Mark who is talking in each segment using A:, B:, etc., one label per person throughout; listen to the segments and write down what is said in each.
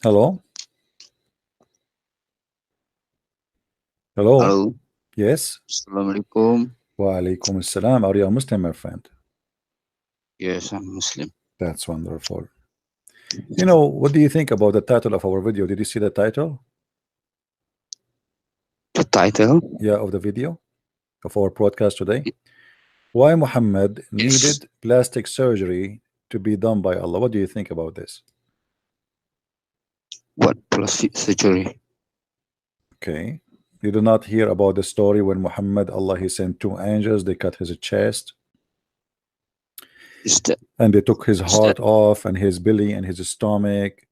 A: Hello? Hello?
B: Hello.
A: Yes?
B: Assalamualaikum.
A: Wa alaikum assalam. Are you a Muslim, my friend?
B: Yes, I'm Muslim.
A: That's wonderful. You know, what do you think about the title of our video? Did you see the title?
B: The title?
A: Yeah, of the video of our broadcast today. Why Muhammad needed plastic surgery to be done by Allah. What do you think about this?
B: What plastic surgery?
A: Okay. You do not hear about the story when Muhammad, Allah, he sent two angels, they cut his chest
B: Is that
A: and they took his heart off and his belly and his stomach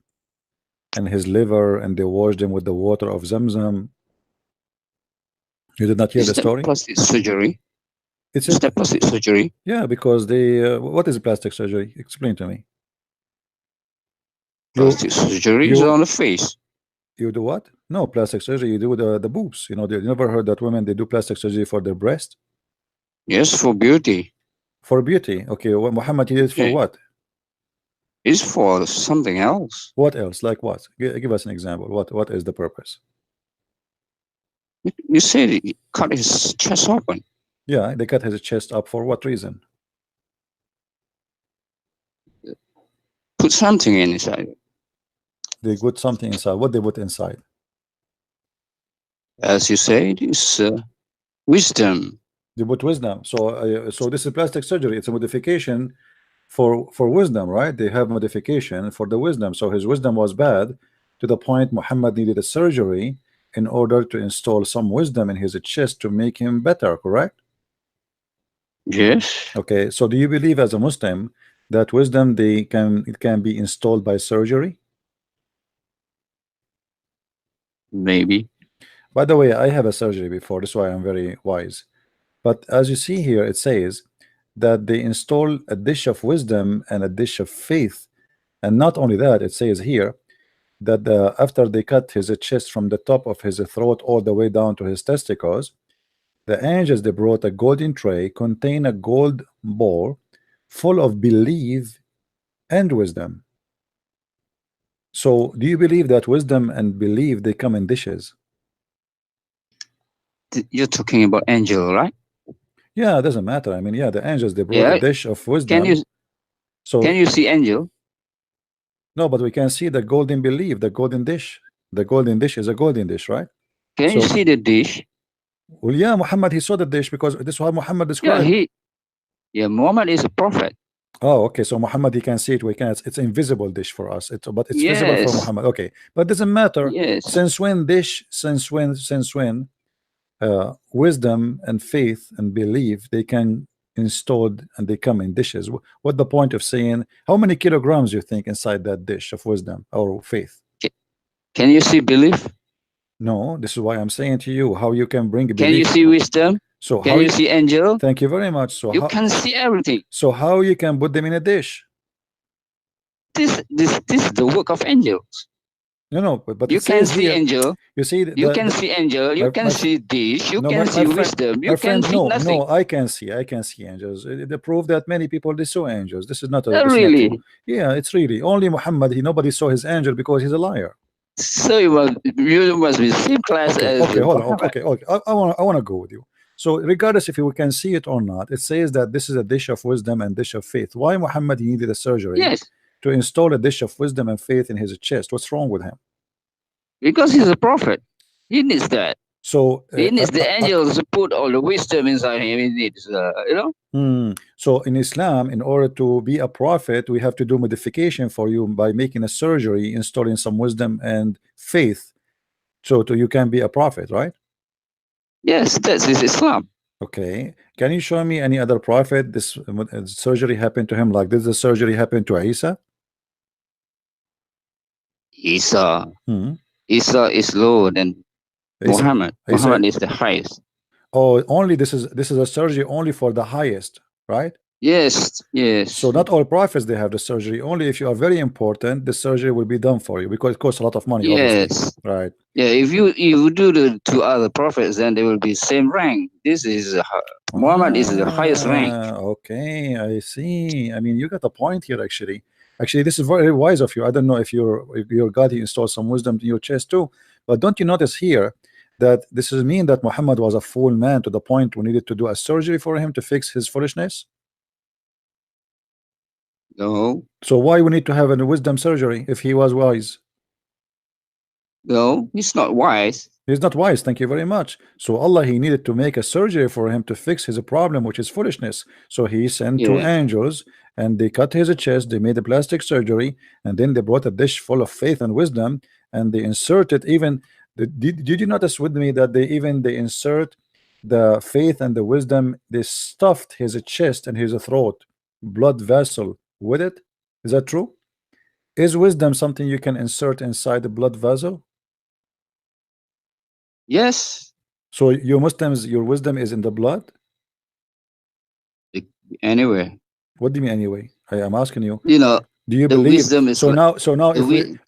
A: and his liver and they washed him with the water of Zamzam. You did not hear the story?
B: plastic surgery?
A: It's
B: Is that plastic surgery?
A: yeah, because they what is plastic surgery? Explain to me.
B: Plastic surgery is on the face.
A: You do what? No, plastic surgery. You do the boobs. You know, you never heard that women they do plastic surgery for their breast?
B: Yes, for beauty.
A: For beauty. Okay, well, Muhammad he did it for what?
B: It's for something else.
A: What else? Like what? Give us an example. What is the purpose?
B: You said he cut his chest open.
A: Yeah, they cut his chest up for what reason?
B: Put something inside.
A: They put something inside. What they put inside?
B: As you said, it's wisdom.
A: They put wisdom. So so this is plastic surgery. It's a modification for wisdom, right? They have modification for the wisdom. So his wisdom was bad to the point Muhammad needed a surgery in order to install some wisdom in his chest to make him better, correct?
B: Yes.
A: Okay, so do you believe as a Muslim that wisdom it can be installed by surgery?
B: Maybe.
A: By the way, I have a surgery before, that's why I'm very wise. But as you see here, it says that they install a dish of wisdom and a dish of faith. And not only that, it says here that after they cut his chest from the top of his throat all the way down to his testicles, the angels they brought a golden tray contain a gold bowl full of belief and wisdom. So do you believe that wisdom and belief they come in dishes?
B: You're talking about angel, right?
A: Yeah, it doesn't matter. I mean, yeah, the angels they brought a dish of wisdom.
B: Can you see angel?
A: No, but we can see the golden belief, the golden dish. The golden dish is a golden dish, right?
B: Can you see the dish?
A: Well, yeah, Muhammad he saw the dish because this is how Muhammad described.
B: Yeah, Muhammad is a prophet.
A: Oh, okay. So Muhammad he can see it. We can. It's invisible dish for us. But it's visible for Muhammad. Okay, but it doesn't matter.
B: Yes.
A: Since when wisdom and faith and belief they can installed and they come in dishes. What the point of saying how many kilograms you think inside that dish of wisdom or faith?
B: Can you see belief?
A: No, this is why I'm saying to you how you can bring belief.
B: Can you see wisdom?
A: So
B: can you see angel?
A: Thank you very much. So
B: you can see everything.
A: So how you can put them in a dish?
B: This is the work of angels.
A: No, but
B: you can see angel.
A: You see,
B: you can see angel. You can see dish. You can see wisdom. You can see nothing.
A: No, I can see angels. They prove that many people they saw angels. This is not
B: really.
A: Not yeah, it's really only Muhammad. Nobody saw his angel because he's a liar.
B: So you must be same class as.
A: Okay, hold on. Okay. I want to go with you. So regardless if we can see it or not, it says that this is a dish of wisdom and dish of faith. Why Muhammad needed a surgery?
B: Yes.
A: To install a dish of wisdom and faith in his chest. What's wrong with him?
B: Because he's a prophet. He needs that.
A: So
B: he needs the angels to put all the wisdom inside him. He needs, you know.
A: So in Islam, in order to be a prophet, we have to do modification for you by making a surgery, installing some wisdom and faith, so you can be a prophet, right?
B: Yes, that is Islam.
A: Okay, can you show me any other prophet this surgery happened to him like this? The surgery happened to Isa.
B: Isa is lower than Muhammad. Muhammad is the highest.
A: Oh, only this is a surgery only for the highest, right?
B: Yes.
A: So not all prophets they have the surgery. Only if you are very important, the surgery will be done for you because it costs a lot of money.
B: Yes,
A: obviously. Right.
B: Yeah, if you do the two other prophets, then they will be same rank. This is Muhammad is the highest rank.
A: Okay, I see. I mean, you got a point here actually. Actually, this is very wise of you. I don't know if your God, he installed some wisdom in your chest too. But don't you notice here that this is mean that Muhammad was a fool man to the point we needed to do a surgery for him to fix his foolishness?
B: No.
A: So why we need to have a wisdom surgery if he was wise?
B: No, he's not wise.
A: He's not wise. Thank you very much. So Allah, he needed to make a surgery for him to fix his problem, which is foolishness. So he sent two angels and they cut his chest, they made a plastic surgery, and then they brought a dish full of faith and wisdom, and they inserted even did you notice with me that they insert the faith and the wisdom, they stuffed his chest and his throat, blood vessel with it? Is that true? Is wisdom something you can insert inside the blood vessel?
B: Yes.
A: So you Muslims, your wisdom is in the blood?
B: Anywhere.
A: What do you mean anyway? I am asking you.
B: You know,
A: do you
B: the
A: believe
B: wisdom is
A: so
B: like,
A: now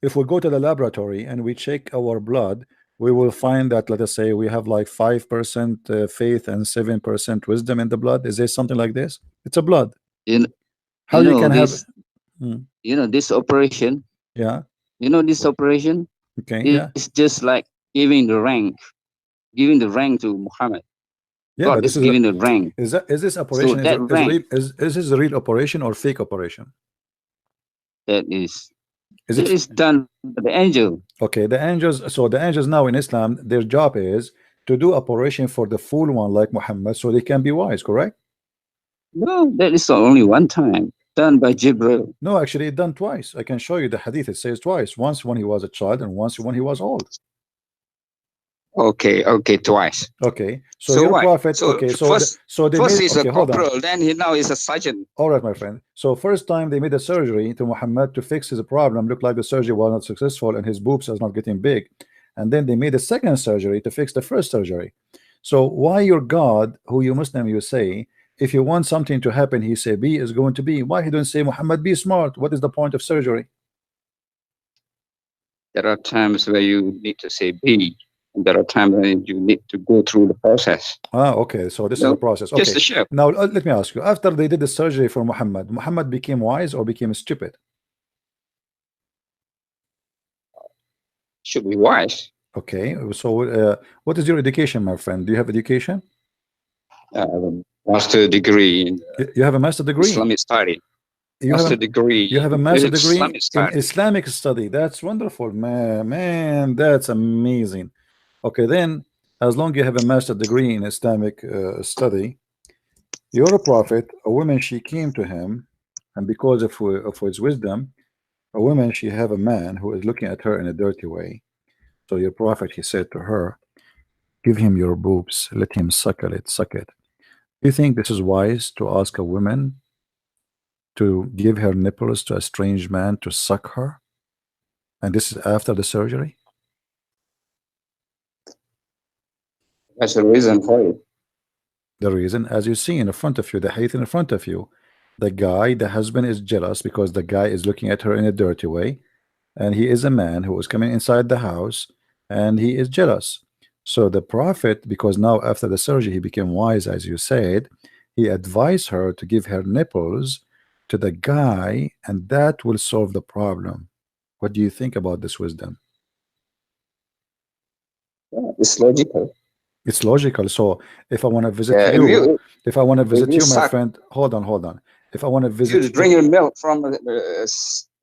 A: if we go to the laboratory and we check our blood, we will find that, let us say, we have like 5% faith and 7% wisdom in the blood. Is there something like this? It's a blood. How you can
B: this,
A: have
B: you know, this operation?
A: Yeah.
B: You know this operation?
A: Okay.
B: It's just like giving the rank to Muhammad.
A: Yeah,
B: God
A: but this
B: is giving the rank.
A: Is this operation is this a real operation or fake operation?
B: That is done by the angel.
A: Okay, the angels. So the angels now in Islam, their job is to do operation for the fool one like Muhammad, so they can be wise, correct?
B: No, that is only one time done by Jibril.
A: No, actually, it's done twice. I can show you the hadith. It says twice. Once when he was a child, and once when he was old.
B: Okay, twice.
A: Okay, so your prophet. Okay,
B: first he's a corporal, then now he's a sergeant.
A: All right, my friend. So first time they made a surgery to Muhammad to fix his problem. Looked like the surgery was not successful, and his boobs is not getting big. And then they made a second surgery to fix the first surgery. So why your God, who you Muslim, you say, if you want something to happen, he say be is going to be. Why he don't say Muhammad be smart? What is the point of surgery?
B: There are times where you need to say be. There are times when you need to go through the process.
A: Okay, so this is the process. Okay.
B: Just a ship.
A: Now let me ask you, after they did the surgery for Muhammad became wise or became stupid?
B: Should be wise.
A: Okay, so what is your education, my friend? Do you have education?
B: I have a master degree.
A: You have a master degree?
B: Islamic study.
A: You have a master degree in Islamic study. That's wonderful, man. That's amazing. Okay, then, as long as you have a master degree in Islamic study, you're a prophet. A woman, she came to him, and because of his wisdom, a woman, she have a man who is looking at her in a dirty way. So your prophet, he said to her, give him your boobs, let him suck it. Do you think this is wise to ask a woman to give her nipples to a strange man to suck her? And this is after the surgery?
B: That's the reason for it.
A: The reason, as you see in front of you, the hadith in front of you, the husband is jealous because the guy is looking at her in a dirty way, and he is a man who is coming inside the house, and he is jealous. So the prophet, because now after the surgery he became wise, as you said, he advised her to give her nipples to the guy, and that will solve the problem. What do you think about this wisdom?
B: Yeah, it's logical.
A: It's logical. So if I want to visit you, my friend, hold on. If I want to visit
B: you, drinking milk from a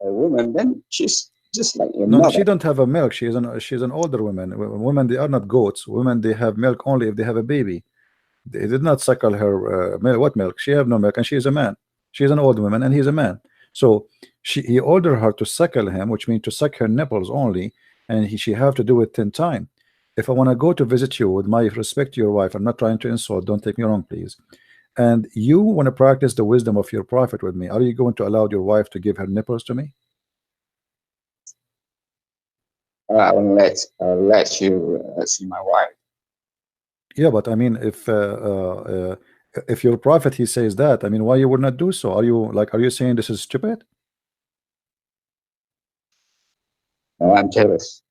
B: woman, then she's just like your mother.
A: She don't have a milk. She's an older woman. Women, they are not goats. Women, they have milk only if they have a baby. They did not suckle her milk. What milk? She have no milk, and she is a man. She is an old woman, and he's a man. So he ordered her to suckle him, which means to suck her nipples only, and she have to do it 10 times. If I want to go to visit you, with my respect to your wife, I'm not trying to insult, don't take me wrong, please, and you want to practice the wisdom of your prophet with me, are you going to allow your wife to give her nipples to me?
B: I'll let you see my wife.
A: Yeah, but I mean, if your prophet, he says that, I mean, why you would not do so? Are you saying this is stupid?
B: No, I'm jealous.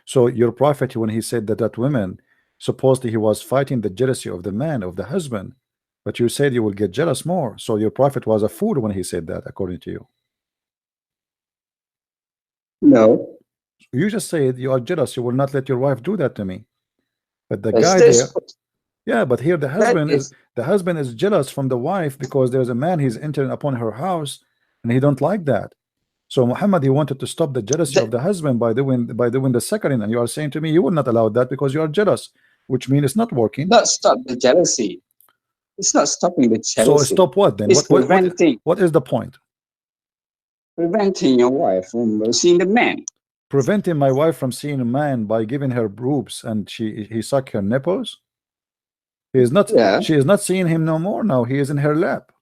A: So your prophet, when he said that woman, supposedly he was fighting the jealousy of the man, of the husband, but you said you will get jealous more. So your prophet was a fool when he said that, according to you.
C: No.
A: You just said you are jealous. You will not let your wife do that to me. But the guy there, yeah, but here the husband is jealous from the wife because there's a man he's entering upon her house and he don't like that. So Muhammad, he wanted to stop the jealousy of the husband by doing the suckling, and you are saying to me you will not allow that because you are jealous, which means it's not working.
C: Not stop the jealousy. It's not stopping the jealousy.
A: So stop what then?
C: It's preventing.
A: What is the point?
C: Preventing your wife from seeing the man.
A: Preventing my wife from seeing a man by giving her boobs and he suck her nipples. He is not. Yeah. She is not seeing him no more now. He is in her lap.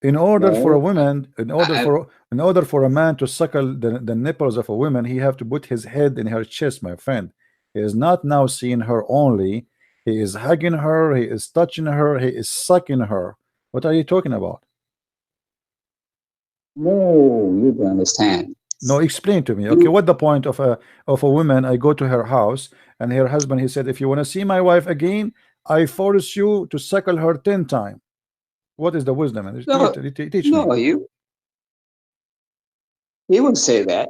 A: In order for a woman, in order for a man to suckle the nipples of a woman, he have to put his head in her chest, my friend. He is not now seeing her only. He is hugging her. He is touching her. He is sucking her. What are you talking about?
C: No, you don't understand.
A: No, explain to me. Okay, what the point of a woman? I go to her house and her husband, he said, if you want to see my wife again, I force you to suckle her 10 times. What is the wisdom?
C: No,
A: teach
C: no,
A: me.
C: He would say that.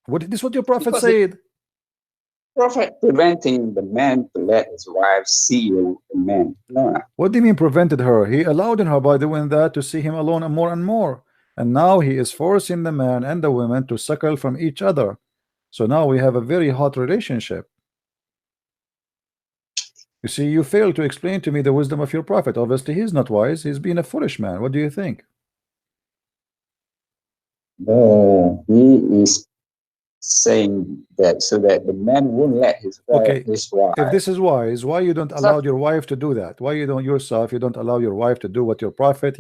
A: This is what your prophet said.
C: Prophet preventing the man to let his wife see the man. No.
A: What do you mean prevented her? He allowed her by doing that to see him alone and more and more. And now he is forcing the man and the woman to suckle from each other. So now we have a very hot relationship. You see, you fail to explain to me the wisdom of your prophet. Obviously, he's not wise. He's being a foolish man. What do you think?
C: No, he is saying that so that the man won't let his wife.
A: If this is wise, why you don't allow your wife to do that? Why you don't yourself? You don't allow your wife to do what your prophet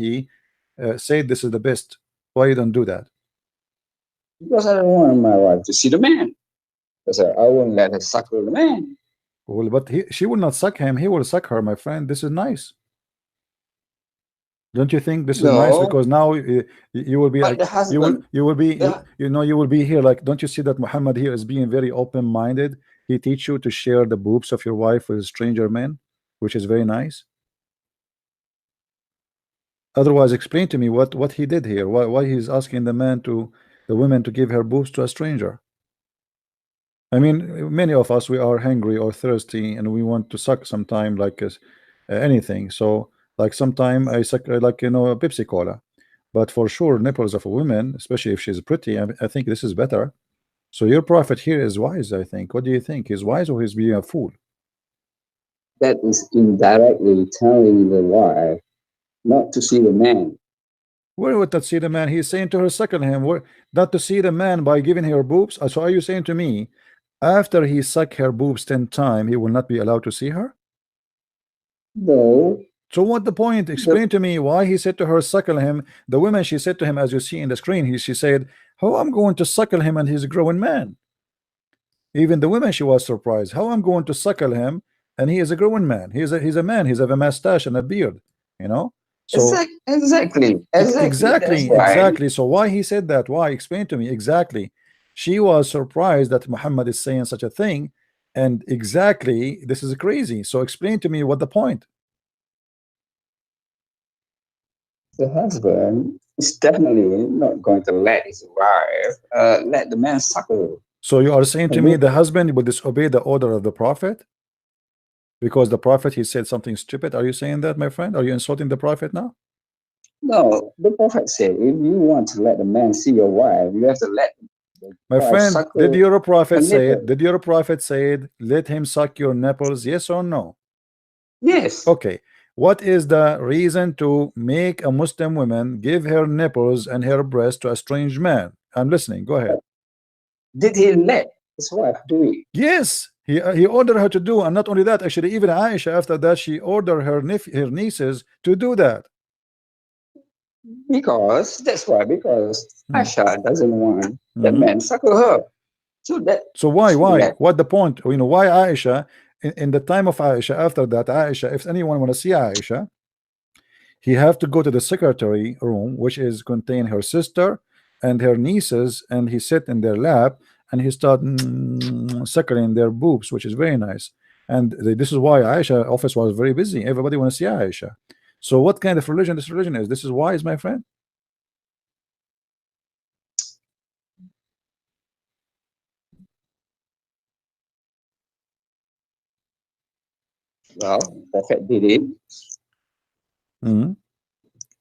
A: said this is the best. Why you don't do that?
C: Because I don't want my wife to see the man. Because I won't let her suckle the man.
A: Well, but she will not suck him. He will suck her, my friend. This is nice. Don't you think this is nice? Because now you will be like, you will be you will be here like, don't you see that Muhammad here is being very open-minded? He teach you to share the boobs of your wife with stranger men, which is very nice. Otherwise, explain to me what he did here. Why he's asking the women to give her boobs to a stranger. I mean, many of us, we are hungry or thirsty and we want to suck sometime like anything. So like sometime I suck like, a Pepsi Cola, but for sure nipples of a woman, especially if she's pretty, I think this is better. So your prophet here is wise, I think. What do you think? He's wise or he's being a fool?
C: That is indirectly telling the wife not to see the man.
A: Where would that see the man? He's saying to her, suckle him. Not to see the man by giving her boobs. So are you saying to me, after he suck her boobs 10 times, he will not be allowed to see her?
C: No.
A: So what the point? Explain to me why he said to her, suckle him. The woman, she said to him, as you see in the screen, she said, how I'm going to suckle him and he's a growing man. Even the woman, she was surprised. How I'm going to suckle him and he is a growing man. He's a man. He's have a mustache and a beard, So
C: exactly.
A: So why he said that? Why? Explain to me exactly. She was surprised that Muhammad is saying such a thing, and exactly this is crazy. So explain to me what the point.
C: The husband is definitely not going to let his wife let the man suckle.
A: So you are saying to me the husband will disobey the order of the prophet because the prophet he said something stupid? Are you saying that, my friend? Are you insulting the prophet now?
C: No, the prophet said if you want to let the man see your wife, you have to let
A: my friend. Did your prophet say let him suck your nipples? Yes or no?
C: Yes.
A: Okay. What is the reason to make a Muslim woman give her nipples and her breast to a strange man? I'm listening. Go ahead.
C: Did he let his wife do it?
A: Yes, he ordered her to do, and not only that, actually, even Aisha after that, she ordered her nieces to do that.
C: Because Aisha doesn't want the man suckle her.
A: So why? What the point? Why Aisha? In the time of Aisha, after that, Aisha, if anyone want to see Aisha, he have to go to the secretary room, which is contain her sister and her nieces, and he sit in their lap and he start suckling their boobs, which is very nice. And this is why Aisha office was very busy. Everybody want to see Aisha. So what kind of religion this religion is? This is wise, my friend.
C: Well, Prophet did it.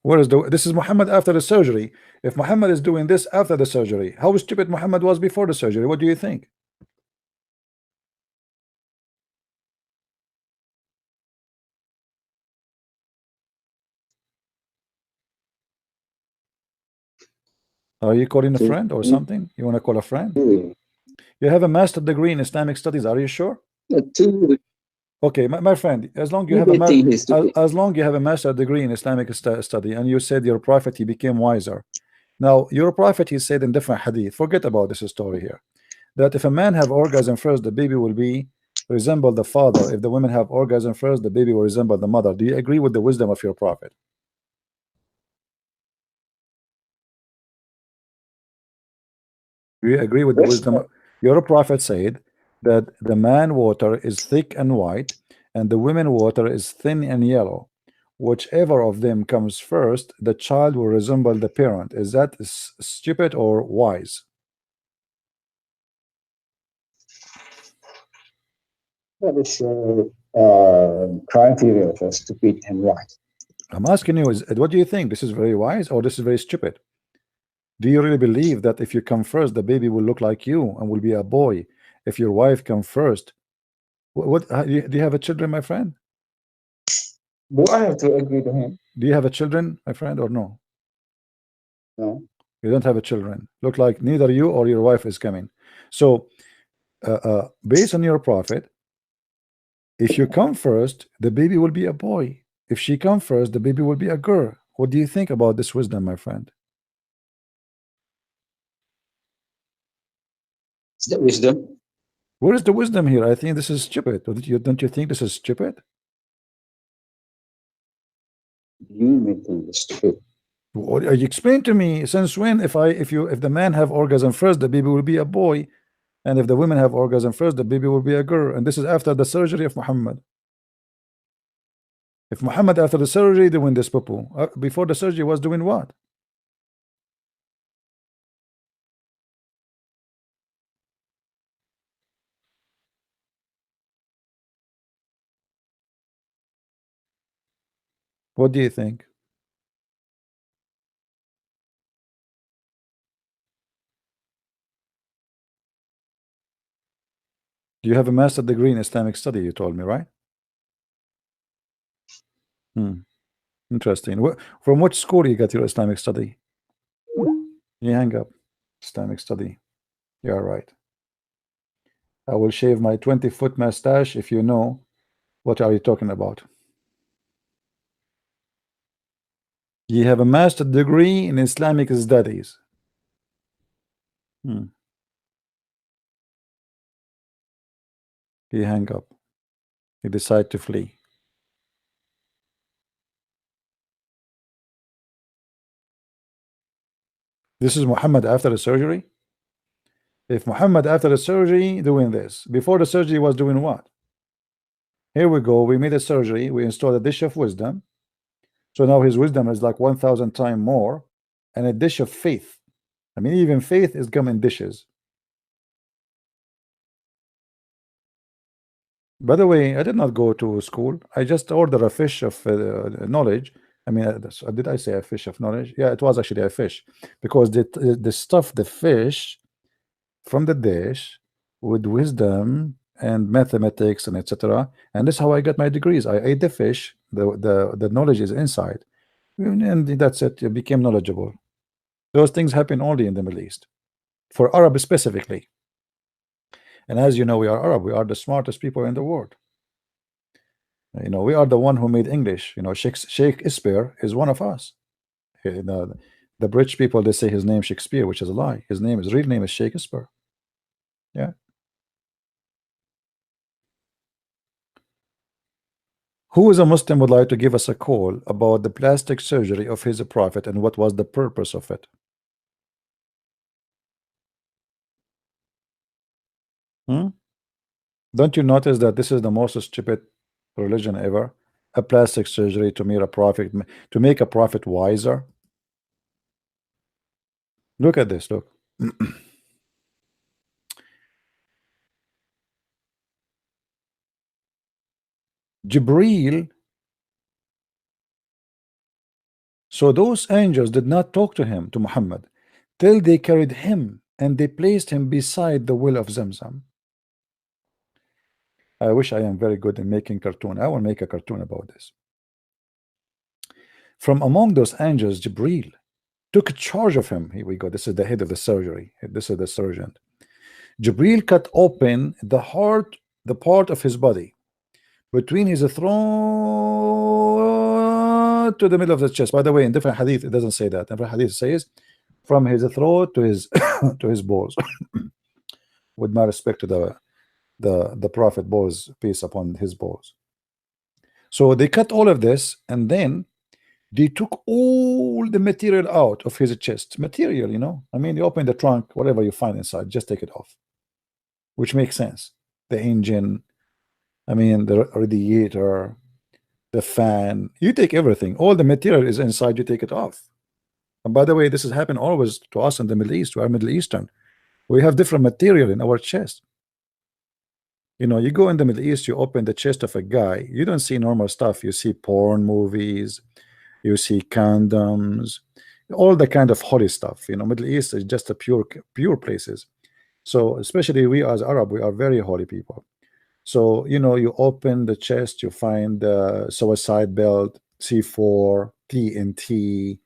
A: Where is this is Muhammad after the surgery. If Muhammad is doing this after the surgery, how stupid Muhammad was before the surgery? What do you think? Are you calling a friend or something? You want to call a friend? You have a master degree in Islamic studies. Are you sure? Okay, my friend, as long you have a master degree in Islamic study, and you said your prophet, he became wiser. Now, your prophet, he said in different hadith, forget about this story here, that if a man have orgasm first, the baby will resemble the father. If the women have orgasm first, the baby will resemble the mother. Do you agree with the wisdom of your prophet? Do you agree with the wisdom? Your prophet said that the man water is thick and white, and the women water is thin and yellow. Whichever of them comes first, the child will resemble the parent. Is that stupid or wise?
C: That is criteria for stupid and wise.
A: I'm asking you, what do you think? This is very wise or this is very stupid? Do you really believe that if you come first, the baby will look like you and will be a boy? If your wife comes first, do you have a children, my friend?
C: Do I have to agree to him?
A: Do you have a children, my friend, or no?
C: No.
A: You don't have a children. Look like neither you or your wife is coming. So, based on your prophet, if you come first, the baby will be a boy. If she comes first, the baby will be a girl. What do you think about this wisdom, my friend?
C: Is that wisdom?
A: Where is the wisdom here? I think this is stupid. Don't you think this is stupid?
C: You may think it's stupid.
A: What, you explain to me, since when if the man have orgasm first, the baby will be a boy, and if the women have orgasm first, the baby will be a girl, and this is after the surgery of Muhammad. If Muhammad after the surgery doing this poo, before the surgery was doing what? What do you think? You have a master degree in Islamic study, you told me, right? Interesting. From which school you got your Islamic study? You hang up. Islamic study. You're right. I will shave my 20-foot mustache if you know what are you talking about. You have a master degree in Islamic studies. He hang up. He decide to flee. This is Muhammad after the surgery. If Muhammad after the surgery doing this, before the surgery was doing what? Here we go. We made a surgery. We installed a dish of wisdom. So now his wisdom is like 1,000 times more, and a dish of faith. I mean, even faith is come in dishes. By the way, I did not go to school. I just ordered a fish of knowledge. I mean, did I say a fish of knowledge? Yeah, it was actually a fish, because they stuffed the fish from the dish with wisdom and mathematics and etc. And that's how I got my degrees. I ate the fish. The knowledge is inside, and that's it. You became knowledgeable. Those things happen only in the Middle East, for Arab specifically. And as you know, we are Arab. We are the smartest people in the world. You know, we are the one who made English. You know, Shakespeare is one of us. You know, the British people, they say his name Shakespeare, which is a lie. His real name is Shakespeare. Yeah. Who is a Muslim would like to give us a call about the plastic surgery of his prophet and what was the purpose of it? Don't you notice that this is the most stupid religion ever? A plastic surgery to make a prophet wiser. Look at this. Look. Jibreel. So those angels did not talk to him, to Muhammad, till they carried him and they placed him beside the well of Zamzam. I wish I am very good in making cartoon. I will make a cartoon about this. From among those angels, Jibreel took charge of him. Here we go. This is the head of the surgery. This is the surgeon. Jibreel cut open the heart, the part of his body between his throat to the middle of the chest. By the way, in different hadith, it doesn't say that. In different hadith, it says from his throat to his to his balls. With my respect to the Prophet, balls, peace upon his balls. So they cut all of this, and then they took all the material out of his chest. Material, you know. I mean, you open the trunk, whatever you find inside, just take it off. Which makes sense. The engine, I mean, the radiator, the fan. You take everything. All the material is inside, you take it off. And by the way, this has happened always to us in the Middle East. We are Middle Eastern. We have different material in our chest. You know, you go in the Middle East, you open the chest of a guy, you don't see normal stuff. You see porn movies, you see condoms, all the kind of holy stuff. You know, Middle East is just a pure places. So especially we as Arab, we are very holy people. So, you know, you open the chest, you find the suicide belt, C4, TNT.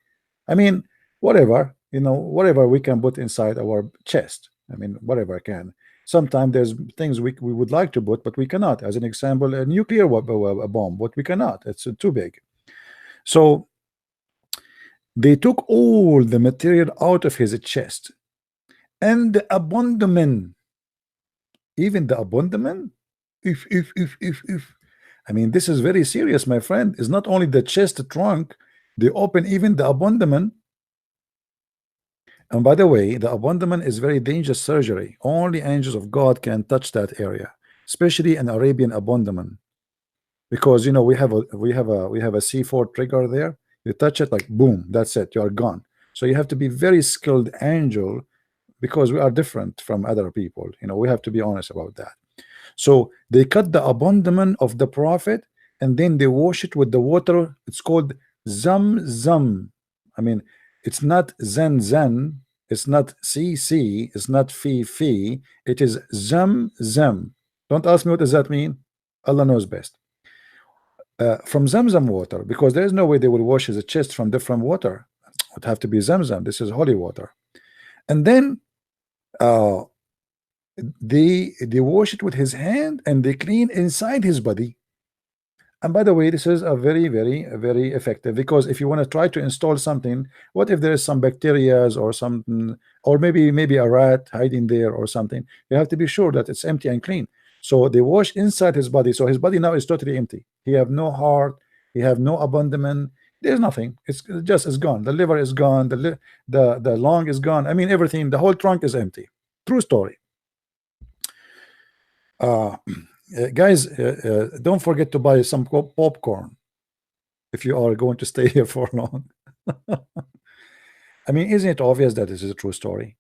A: I mean, whatever, you know, whatever we can put inside our chest. I mean, whatever I can. Sometimes there's things we would like to put, but we cannot. As an example, a nuclear bomb, but we cannot. It's too big. So they took all the material out of his chest, and the abdomen, even the abdomen. If I mean, this is very serious, my friend. It's not only the chest trunk, they open even the abdomen. And by the way, the abdomen is very dangerous surgery. Only angels of God can touch that area, especially an Arabian abdomen, because you know we have a C4 trigger there. You touch it, like boom, that's it. You are gone. So you have to be very skilled angel, because we are different from other people. You know, we have to be honest about that. So they cut the abdomen of the Prophet, and then they wash it with the water. It's called Zamzam. I mean, it's not Zan, it's not CC, it's not Fi. It is Zamzam. Don't ask me what does that mean. Allah knows best. From Zamzam water, because there is no way they will wash his chest from different water. It would have to be Zamzam. This is holy water. And then they wash it with his hand, and they clean inside his body. And by the way, this is a very effective, because if you want to try to install something, what if there is some bacteria or something, or maybe a rat hiding there or something? You have to be sure that it's empty and clean. So they wash inside his body, so his body now is totally empty. He have no heart, he have no abdomen, there's nothing. It's gone. The liver is gone, the lung is gone. I mean, everything, the whole trunk is empty. True story. Guys, don't forget to buy some popcorn if you are going to stay here for long. I mean, isn't it obvious that this is a true story?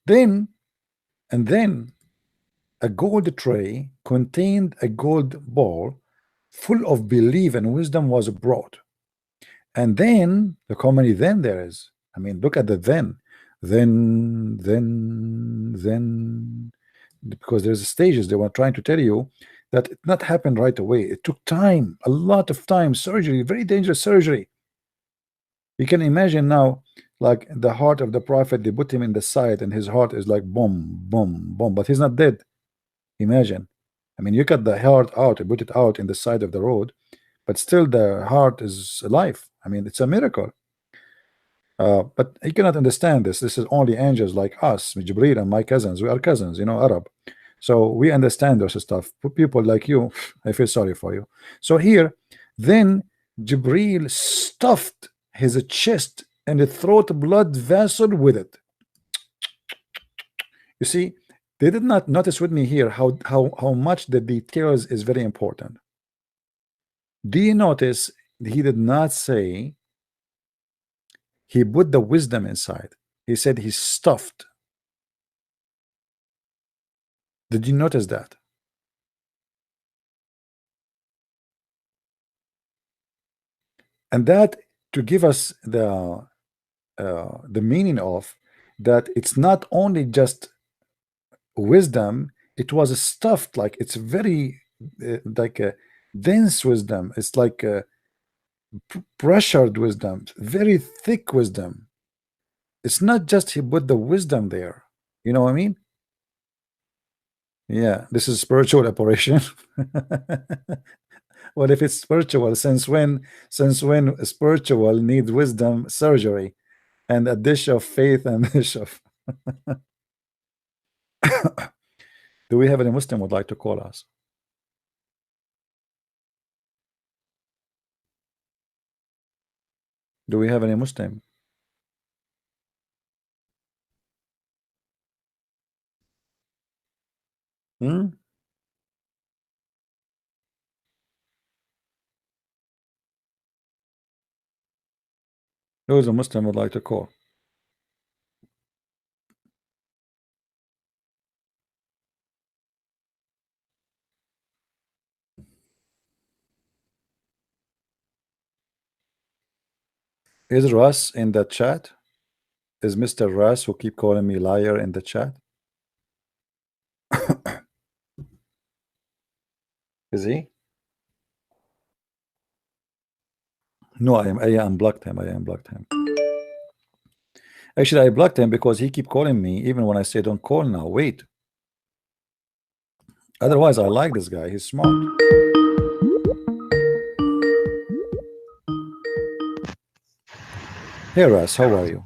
A: Then a gold tray contained a gold ball full of belief and wisdom was brought. And then, look how many then there is. I mean, look at the then, because there's stages. They were trying to tell you that it not happened right away. It took time, a lot of time, surgery, very dangerous surgery. You can imagine now, like the heart of the Prophet, they put him in the side, and his heart is like boom, boom, boom, but he's not dead. Imagine. I mean, you cut the heart out, you put it out in the side of the road, but still the heart is alive. I mean, it's a miracle. But you cannot understand this. This is only angels like us, Jibreel and my cousins. We are cousins, you know, Arab. So we understand this stuff. People like you, I feel sorry for you. So here, then Jibreel stuffed his chest and the throat blood vessel with it. You see, they did not notice with me here how much the details is very important. Do you notice he did not say he put the wisdom inside? He said he stuffed Did you notice that? And that to give us the meaning of that it's not only just wisdom, it was stuffed, like it's very like a dense wisdom. It's like a pressured wisdom, very thick wisdom. It's not just he put the wisdom there, you know what I mean? Yeah, this is spiritual operation. What if it's spiritual? Since when spiritual needs wisdom surgery and a dish of faith and a dish of do we have any Muslim would like to call us? Do we have any Muslim? Who is a Muslim would like to call? Is Russ in the chat? Is Mr. Russ who keep calling me liar in the chat? Is he? No, I unblocked him. I unblocked him. Actually, I blocked him because he keep calling me even when I say don't call now. Wait. Otherwise, I like this guy. He's smart. Hey, Ras, how are you?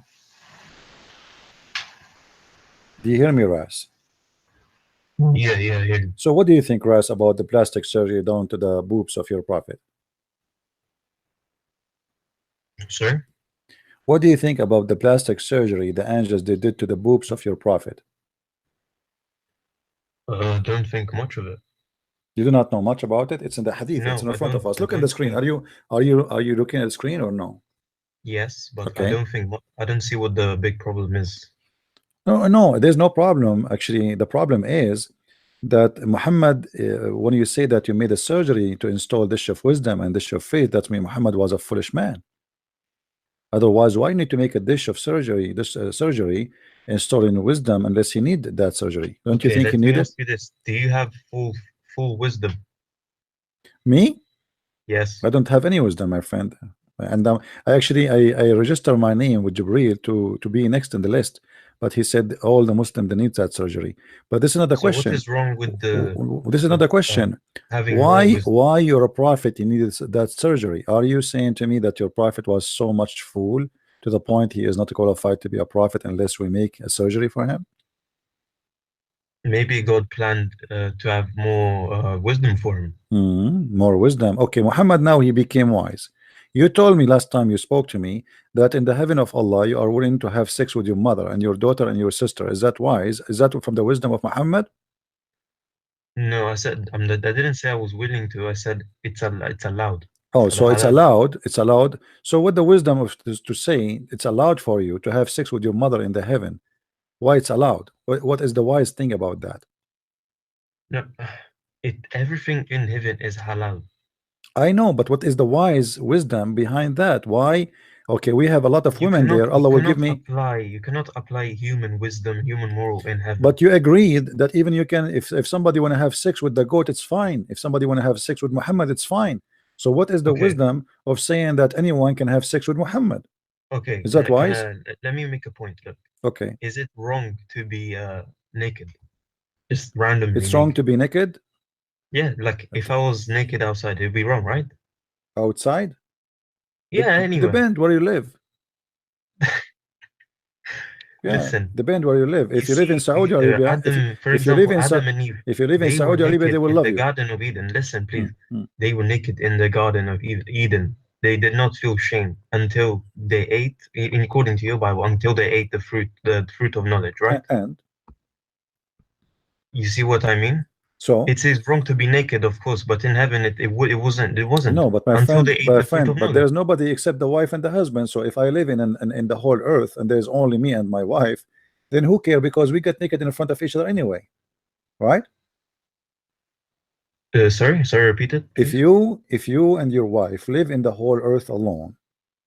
A: Do you hear me, Ras?
D: Yeah.
A: So what do you think, Ras, about the plastic surgery done to the boobs of your prophet?
D: Sorry?
A: What do you think about the plastic surgery the angels they did to the boobs of your prophet?
D: Don't think much of it.
A: You do not know much about it? It's in the hadith.
D: No,
A: it's in
D: I
A: front of
D: don't-
A: us.
D: I
A: Look at
D: don't
A: the screen.
D: think-
A: Are you looking at the screen or no?
D: Yes, but
A: Okay.
D: I don't see what the big problem is.
A: No, there's no problem. Actually, the problem is that Muhammad, when you say that you made a surgery to install dish of wisdom and dish of faith, that means Muhammad was a foolish man. Otherwise, why need to make a dish of surgery, surgery installing wisdom unless he need that surgery? Don't you think he
D: Let me
A: needed
D: ask you this. Do you have full wisdom?
A: me?
D: Yes.
A: I don't have any wisdom, my friend. And I register my name with Jibril to be next in the list, but he said all the Muslims they need that surgery. But this is another
D: So
A: question.
D: what is wrong with
A: This is another question.
D: having more wisdom?
A: Why you're a prophet you needed that surgery? Are you saying to me that your prophet was so much fool to the point he is not qualified to be a prophet unless we make a surgery for him?
D: Maybe God planned to have more wisdom for him.
A: More wisdom. Okay, Muhammad now he became wise. You told me last time you spoke to me that in the heaven of Allah you are willing to have sex with your mother and your daughter and your sister. Is that wise? Is that from the wisdom of Muhammad?
D: No, I said I didn't say I was willing to. I said it's allowed.
A: Oh,
D: For
A: so
D: the
A: it's
D: halal.
A: allowed. It's allowed. So with the wisdom of to say it's allowed for you to have sex with your mother in the heaven, why it's allowed? What is the wise thing about that?
D: No, everything in heaven is halal.
A: I know, but what is the wise wisdom behind that? Why? Okay, we have a lot of women there. Allah will give me.
D: You cannot apply human wisdom, human moral in heaven.
A: But you agreed that even you can, if somebody want to have sex with the goat, it's fine. If somebody want to have sex with Muhammad, it's fine. So what is the wisdom of saying that anyone can have sex with Muhammad?
D: Okay,
A: is that wise?
D: Let me make a point. Look,
A: okay,
D: is it wrong to be naked? Just randomly.
A: It's wrong to be naked?
D: Yeah, like if I was naked outside, it'd be wrong, right?
A: Outside?
D: Yeah, anyway.
A: Depend where you live. Yeah,
D: listen,
A: depend where you live. If you live in Saudi Arabia,
D: if you live in
A: Saudi Arabia, they will love you.
D: The Garden of Eden. Listen, please. They were naked in the Garden of Eden. They did not feel shame until they ate, according to your Bible, until they ate the fruit of knowledge, right?
A: And
D: you see what I mean?
A: So
D: it is wrong to be naked, of course, but in heaven it wasn't.
A: No, but my friend, but there's nobody except the wife and the husband. So if I live in the whole earth and there's only me and my wife, then who care? Because we get naked in front of each other anyway, right?
D: Sorry, repeat it.
A: If you and your wife live in the whole earth alone,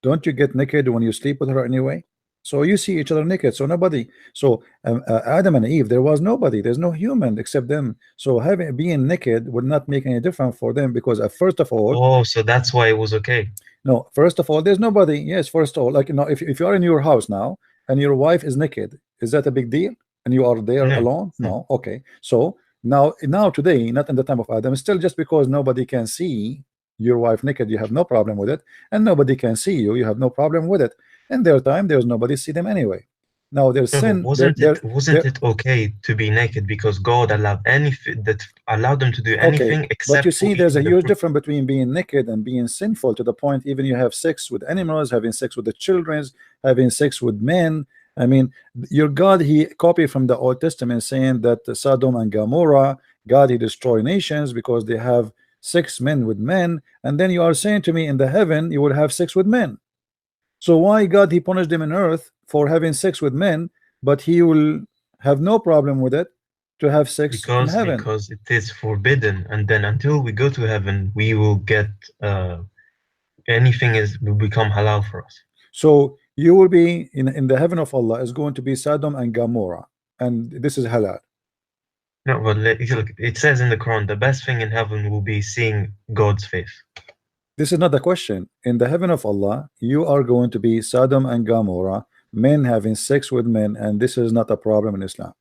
A: don't you get naked when you sleep with her anyway? So you see each other naked. So nobody. So Adam and Eve, there was nobody. There's no human except them. So being naked would not make any difference for them because first of all.
D: Oh, so that's why it was okay.
A: No, first of all, there's nobody. Yes, first of all, like if you are in your house now and your wife is naked, is that a big deal? And you are there alone? No. Okay. So now today, not in the time of Adam, still just because nobody can see your wife naked, you have no problem with it, and nobody can see you, you have no problem with it. In their time, there's nobody see them anyway. Now there's sin.
D: Wasn't it okay to be naked because God allowed them to do anything except?
A: But you see, there's a huge difference between being naked and being sinful to the point even you have sex with animals, having sex with the children, having sex with men. I mean, your God, he copied from the Old Testament saying that Sodom and Gomorrah, God, he destroy nations because they have sex men with men, and then you are saying to me in the heaven you will have sex with men. So why God he punished them on earth for having sex with men, but he will have no problem with it to have sex in heaven?
D: Because it is forbidden, and then until we go to heaven we will get anything will become halal for us.
A: So you will be in the heaven of Allah is going to be Sodom and Gomorrah, and this is halal.
D: No, but look, it says in the Quran the best thing in heaven will be seeing God's face.
A: This is not the question. In the heaven of Allah, you are going to be Sodom and Gomorrah, men having sex with men, and this is not a problem in Islam.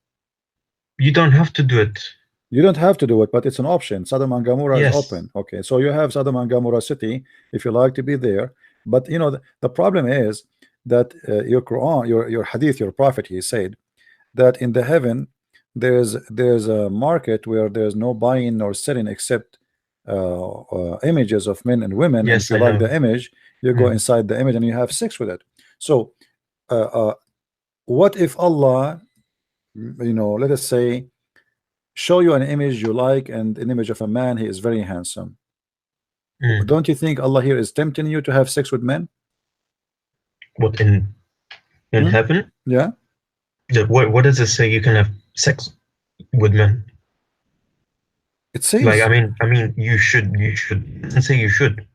D: You don't have to do it.
A: You don't have to do it, but it's an option. Sodom and Gomorrah is open. Okay, so you have Sodom and Gomorrah city if you like to be there. But you know the problem is that your Quran, your hadith, your prophet, he said that in the heaven there's a market where there's no buying nor selling except images of men and women.
D: Yes,
A: and if you like the image, you go inside the image and you have sex with it. So what if Allah, let us say, show you an image you like and an image of a man, he is very handsome. Don't you think Allah here is tempting you to have sex with men?
D: What, in heaven?
A: Yeah.
D: What does it say you can have sex with men?
A: It says,
D: like, I mean you should. It doesn't say you should.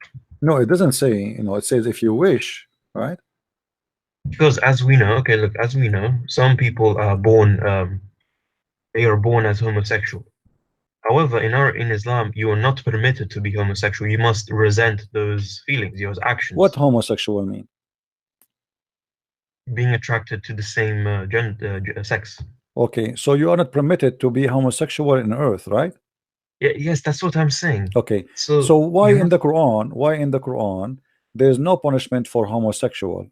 A: No, it doesn't say, it says if you wish, right?
D: Because as we know, okay, look, as we know, some people are born they are born as homosexual. However, in Islam, you are not permitted to be homosexual. You must resent those feelings, those actions.
A: What homosexual mean?
D: Being attracted to the same sex.
A: Okay, so you are not permitted to be homosexual in earth, right?
D: Yes, that's what I'm saying.
A: Okay, so why in the Quran there's no punishment for homosexual?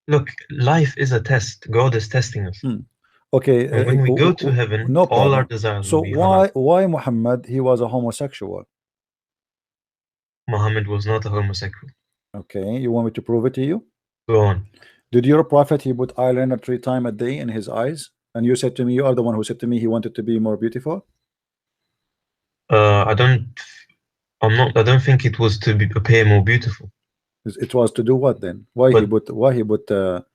D: Look, life is a test. God is testing us.
A: Okay,
D: and when we go to heaven, all our desires
A: so
D: will be
A: why Muhammad, he was a homosexual?
D: Muhammad was not a homosexual.
A: Okay, you want me to prove it to you?
D: Go on.
A: Did your prophet, he put eyeliner 3 times a day in his eyes? And you said to me, you are the one who said to me he wanted to be more beautiful?
D: I don't think it was to appear more beautiful.
A: It was to do what then? Why he put eyeliner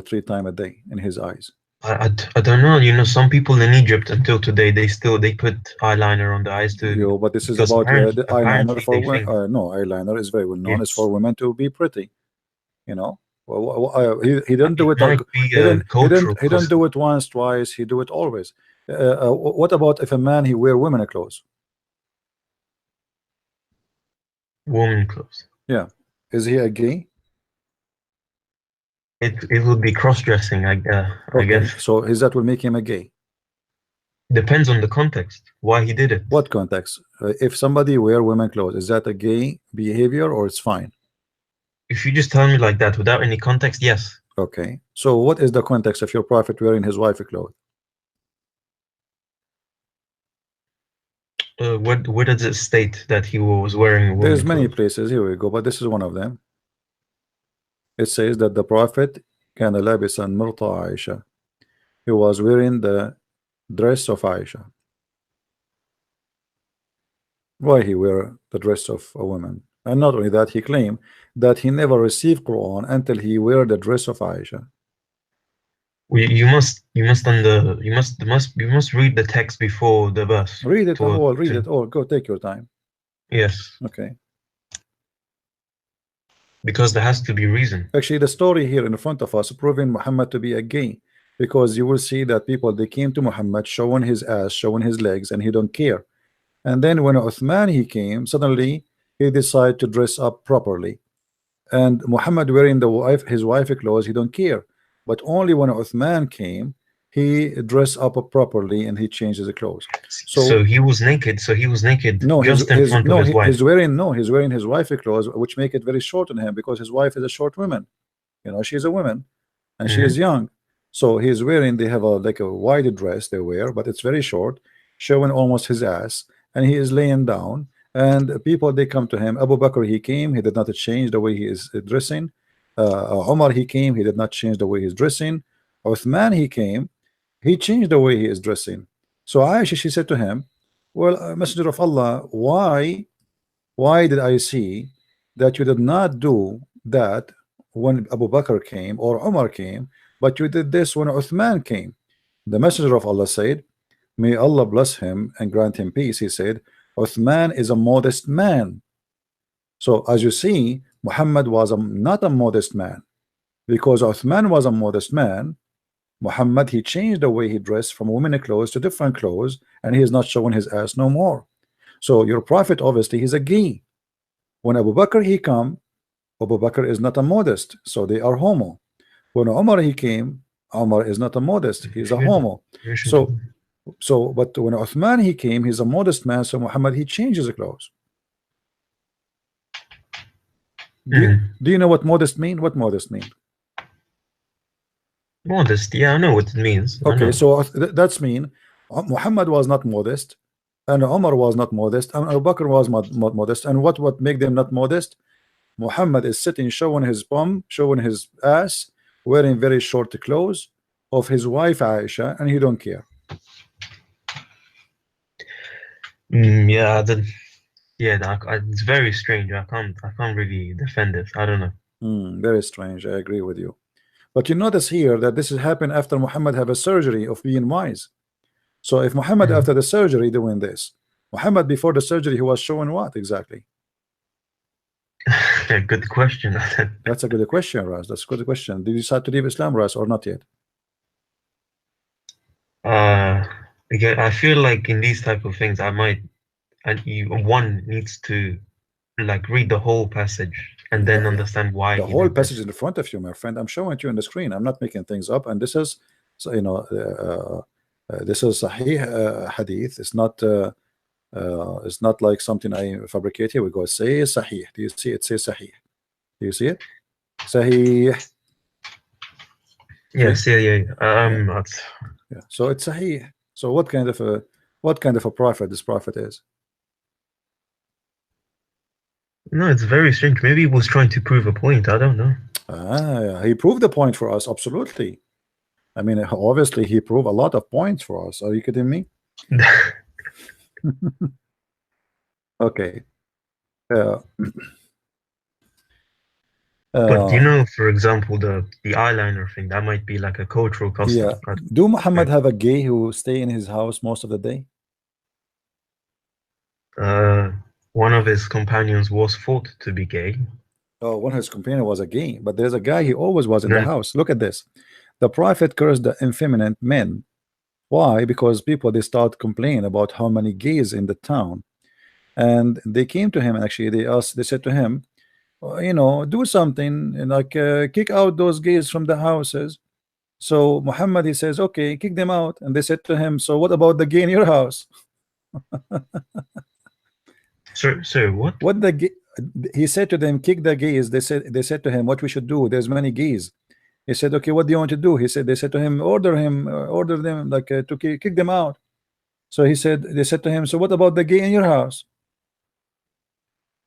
A: 3 times a day in his eyes?
D: I don't know. Some people in Egypt until today they put eyeliner on the eyes too.
A: But this is about the eyeliner for women. No, eyeliner is very well known. It's for women to be pretty. He didn't do it. He didn't do it once, twice. He do it always. What about if a man he wear women clothes?
D: Woman clothes.
A: Yeah, is he a gay?
D: It would be cross-dressing, I guess.
A: So is that will make him a gay?
D: Depends on the context. Why he did it?
A: What context? If somebody wear women clothes, is that a gay behavior or it's fine?
D: If you just tell me like that without any context, yes.
A: Okay. So what is the context of your prophet wearing his wife clothes?
D: Where does it state that he was wearing?
A: There's many places. Here we go, but this is one of them. It says that the prophet كان لابسا مرطى عائشة. He was wearing the dress of Aisha. Why he wear the dress of a woman? And not only that, he claimed that he never received Quran until he wear the dress of Aisha.
D: You must read the text before the verse.
A: Read it all. Read it all. Go, take your time.
D: Yes.
A: Okay.
D: Because there has to be reason.
A: Actually, the story here in front of us proving Muhammad to be a gay, because you will see that people, they came to Muhammad showing his ass, showing his legs, and he don't care. And then when Uthman he came, suddenly he decided to dress up properly. And Muhammad wearing his wife clothes, he don't care. But only when Uthman came, he dressed up properly and he changed his clothes.
D: So he was naked. So he was naked.
A: No,
D: just in front of his wife.
A: He's wearing his wife clothes, which make it very short on him, because his wife is a short woman. You know, she's a woman, and she is young. So he's wearing. They have like a wide dress they wear, but it's very short, showing almost his ass, and he is laying down. And people, they come to him. Abu Bakr, he came, he did not change the way he is dressing. Umar, he came, he did not change the way he's dressing. Uthman, he came, he changed the way he is dressing. So Aisha, she said to him, well, Messenger of Allah, why did I see that you did not do that when Abu Bakr came or Umar came, but you did this when Uthman came? The Messenger of Allah said, may Allah bless him and grant him peace, he said, Uthman is a modest man. So as you see, Muhammad was not a modest man. Because Uthman was a modest man, Muhammad, he changed the way he dressed from women clothes to different clothes, and he is not showing his ass no more. So your prophet, obviously, he's a gay. When Abu Bakr he come, Abu Bakr is not a modest, so they are homo. When Umar he came, Umar is not a modest, he's a homo. So but when Uthman he came, he's a modest man, so Muhammad, he changes his clothes. Do you know what modest mean? What modest mean?
D: Modest, yeah, I know what it means.
A: Okay, so that's mean Muhammad was not modest, and Umar was not modest, and Abu Bakr was modest. And what make them not modest? Muhammad is sitting, showing his bum, showing his ass, wearing very short clothes of his wife Aisha, and he don't care.
D: Yeah, it's very strange. I can't really defend it. I don't know.
A: Very strange. I agree with you. But you notice here that this has happened after Muhammad have a surgery of being wise. So if Muhammad after the surgery doing this, Muhammad before the surgery, he was showing what exactly?
D: Good question.
A: That's a good question, Ras. That's a good question. Did you decide to leave Islam, Ras, or not yet?
D: Again, I feel like in these type of things, one needs to like read the whole passage and then understand why.
A: The whole passage in front of you, my friend. I'm showing it to you on the screen. I'm not making things up. And this is, so, you know, this is Sahih hadith. It's not like something I fabricate here. We go say Sahih. Do you see it? Say Sahih. Do you see it? Sahih.
D: Yes, yeah.
A: Yeah. So it's Sahih. So what kind of a prophet this prophet is?
D: No, it's very strange. Maybe he was trying to prove a point. I don't know.
A: Yeah. He proved the point for us. Absolutely. I mean, obviously, he proved a lot of points for us. Are you kidding me? Okay.
D: But you know, for example, the eyeliner thing, that might be like a cultural custom.
A: Yeah. Do Muhammad have a gay who stay in his house most of the day?
D: One of his companions was thought to be gay.
A: Oh, one of his companions was a gay, but there's a guy, he always was in the house. Look at this. The prophet cursed the effeminate men. Why? Because people, they start complaining about how many gays in the town. And they came to him, and actually they said to him, you know, do something, and like kick out those gays from the houses. So Muhammad, he says, okay, kick them out. And they said to him, so what about the gay in your house?
D: Sir, what?
A: He said to them, kick the gays. They said to him, what we should do? There's many gays. He said, okay, what do you want to do? They said to him, order them like to kick them out. So they said to him, so what about the gay in your house?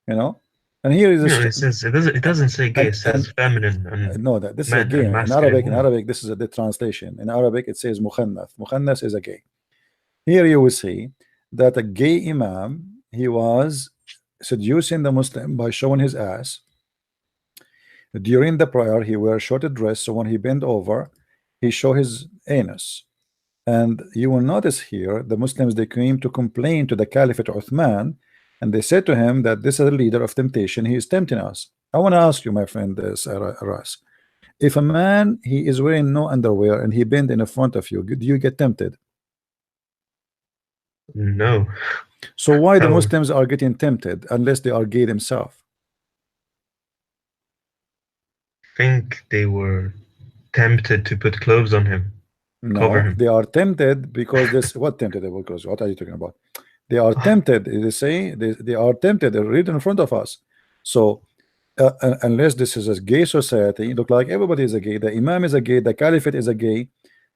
A: You know, and here is
D: it doesn't say gay. It says feminine. And
A: no, this is a gay. In Arabic, this is the translation. In Arabic, it says mukhannath. Mukhannath is a gay. Here you will see that a gay imam, he was seducing the Muslim by showing his ass. During the prayer, he wears short dress, so when he bent over, he showed his anus. And you will notice here the Muslims, they came to complain to the Caliphate Uthman, and they said to him that this is a leader of temptation, he is tempting us. I want to ask you, my friend Ras, if a man, he is wearing no underwear and he bend in front of you, do you get tempted?
D: No.
A: So why the Muslims are getting tempted unless they are gay themselves?
D: I think they were tempted to put clothes on him.
A: No, they are tempted because this what tempted? Because what are you talking about? They are tempted. They say they are tempted right in front of us. So unless this is a gay society, look like everybody is a gay. The Imam is a gay. The Caliphate is a gay.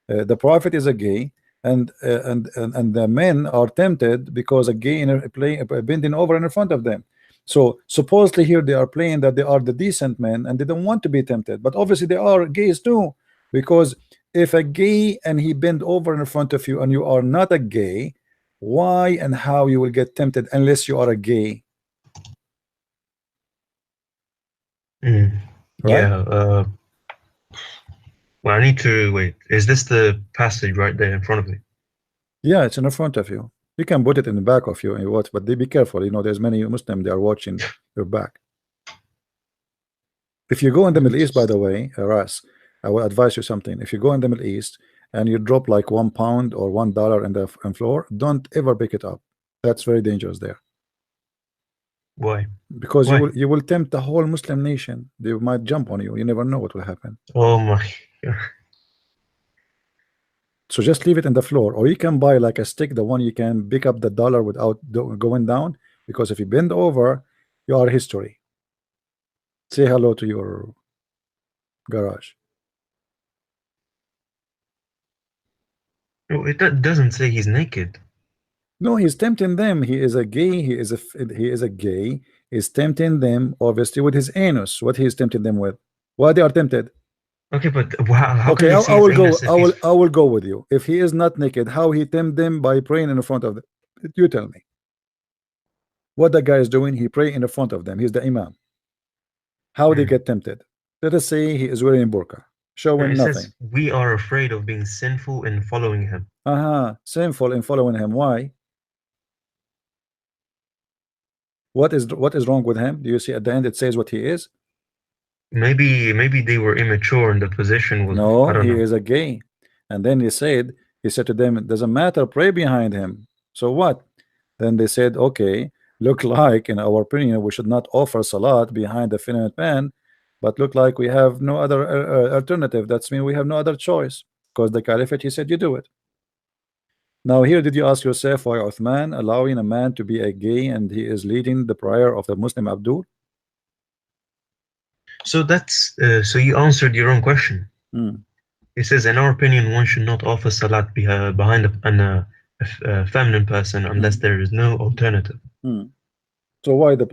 A: The Prophet is a gay, and the men are tempted because a gay bending over in front of them. So supposedly here they are playing that they are the decent men and they don't want to be tempted, but obviously they are gays too, because if a gay and he bend over in front of you and you are not a gay, why and how you will get tempted unless you are a gay?
D: Right? Yeah. Well, I need to wait. Is this the passage right there in front of me?
A: Yeah, it's in front of you. You can put it in the back of you and watch, but be careful. You know, there's many Muslims, they are watching your back. If you go in the Middle East, by the way, Ras, I will advise you something. If you go in the Middle East and you drop like £1 or $1 in the floor, don't ever pick it up. That's very dangerous there.
D: Why?
A: Because you will tempt the whole Muslim nation. They might jump on you. You never know what will happen.
D: Oh my God.
A: So just leave it in the floor, or you can buy like a stick, the one you can pick up the dollar without going down. Because if you bend over, you are history. Say hello to your garage.
D: Oh, it doesn't say he's naked.
A: No, he's tempting them. He is a gay. He is a gay. He's tempting them, obviously, with his anus. What he is tempting them with? Why they are tempted?
D: Okay, but how
A: okay,
D: can
A: I will go. I will go with you. If he is not naked, how he tempt them by praying in front of them? You tell me. What the guy is doing? He pray in front of them. He's the imam. How they get tempted? Let us say he is wearing burqa, showing nothing.
D: Says, we are afraid of being sinful in following him.
A: Sinful in following him. Why? What is wrong with him? Do you see at the end it says what he is?
D: Maybe they were immature and the position was.
A: No,
D: I don't know.
A: Is a gay. And then he said to them, it doesn't matter, pray behind him. So what? Then they said, okay, look like in our opinion we should not offer salat behind the feminine man, but look like we have no other alternative. That's mean we have no other choice, because the Caliphate, he said you do it. Now here, did you ask yourself why Uthman allowing a man to be a gay and he is leading the prayer of the Muslim Abdul?
D: So that's so you answered your own question. It says, in our opinion, one should not offer salat behind a feminine person unless there is no alternative.
A: So why the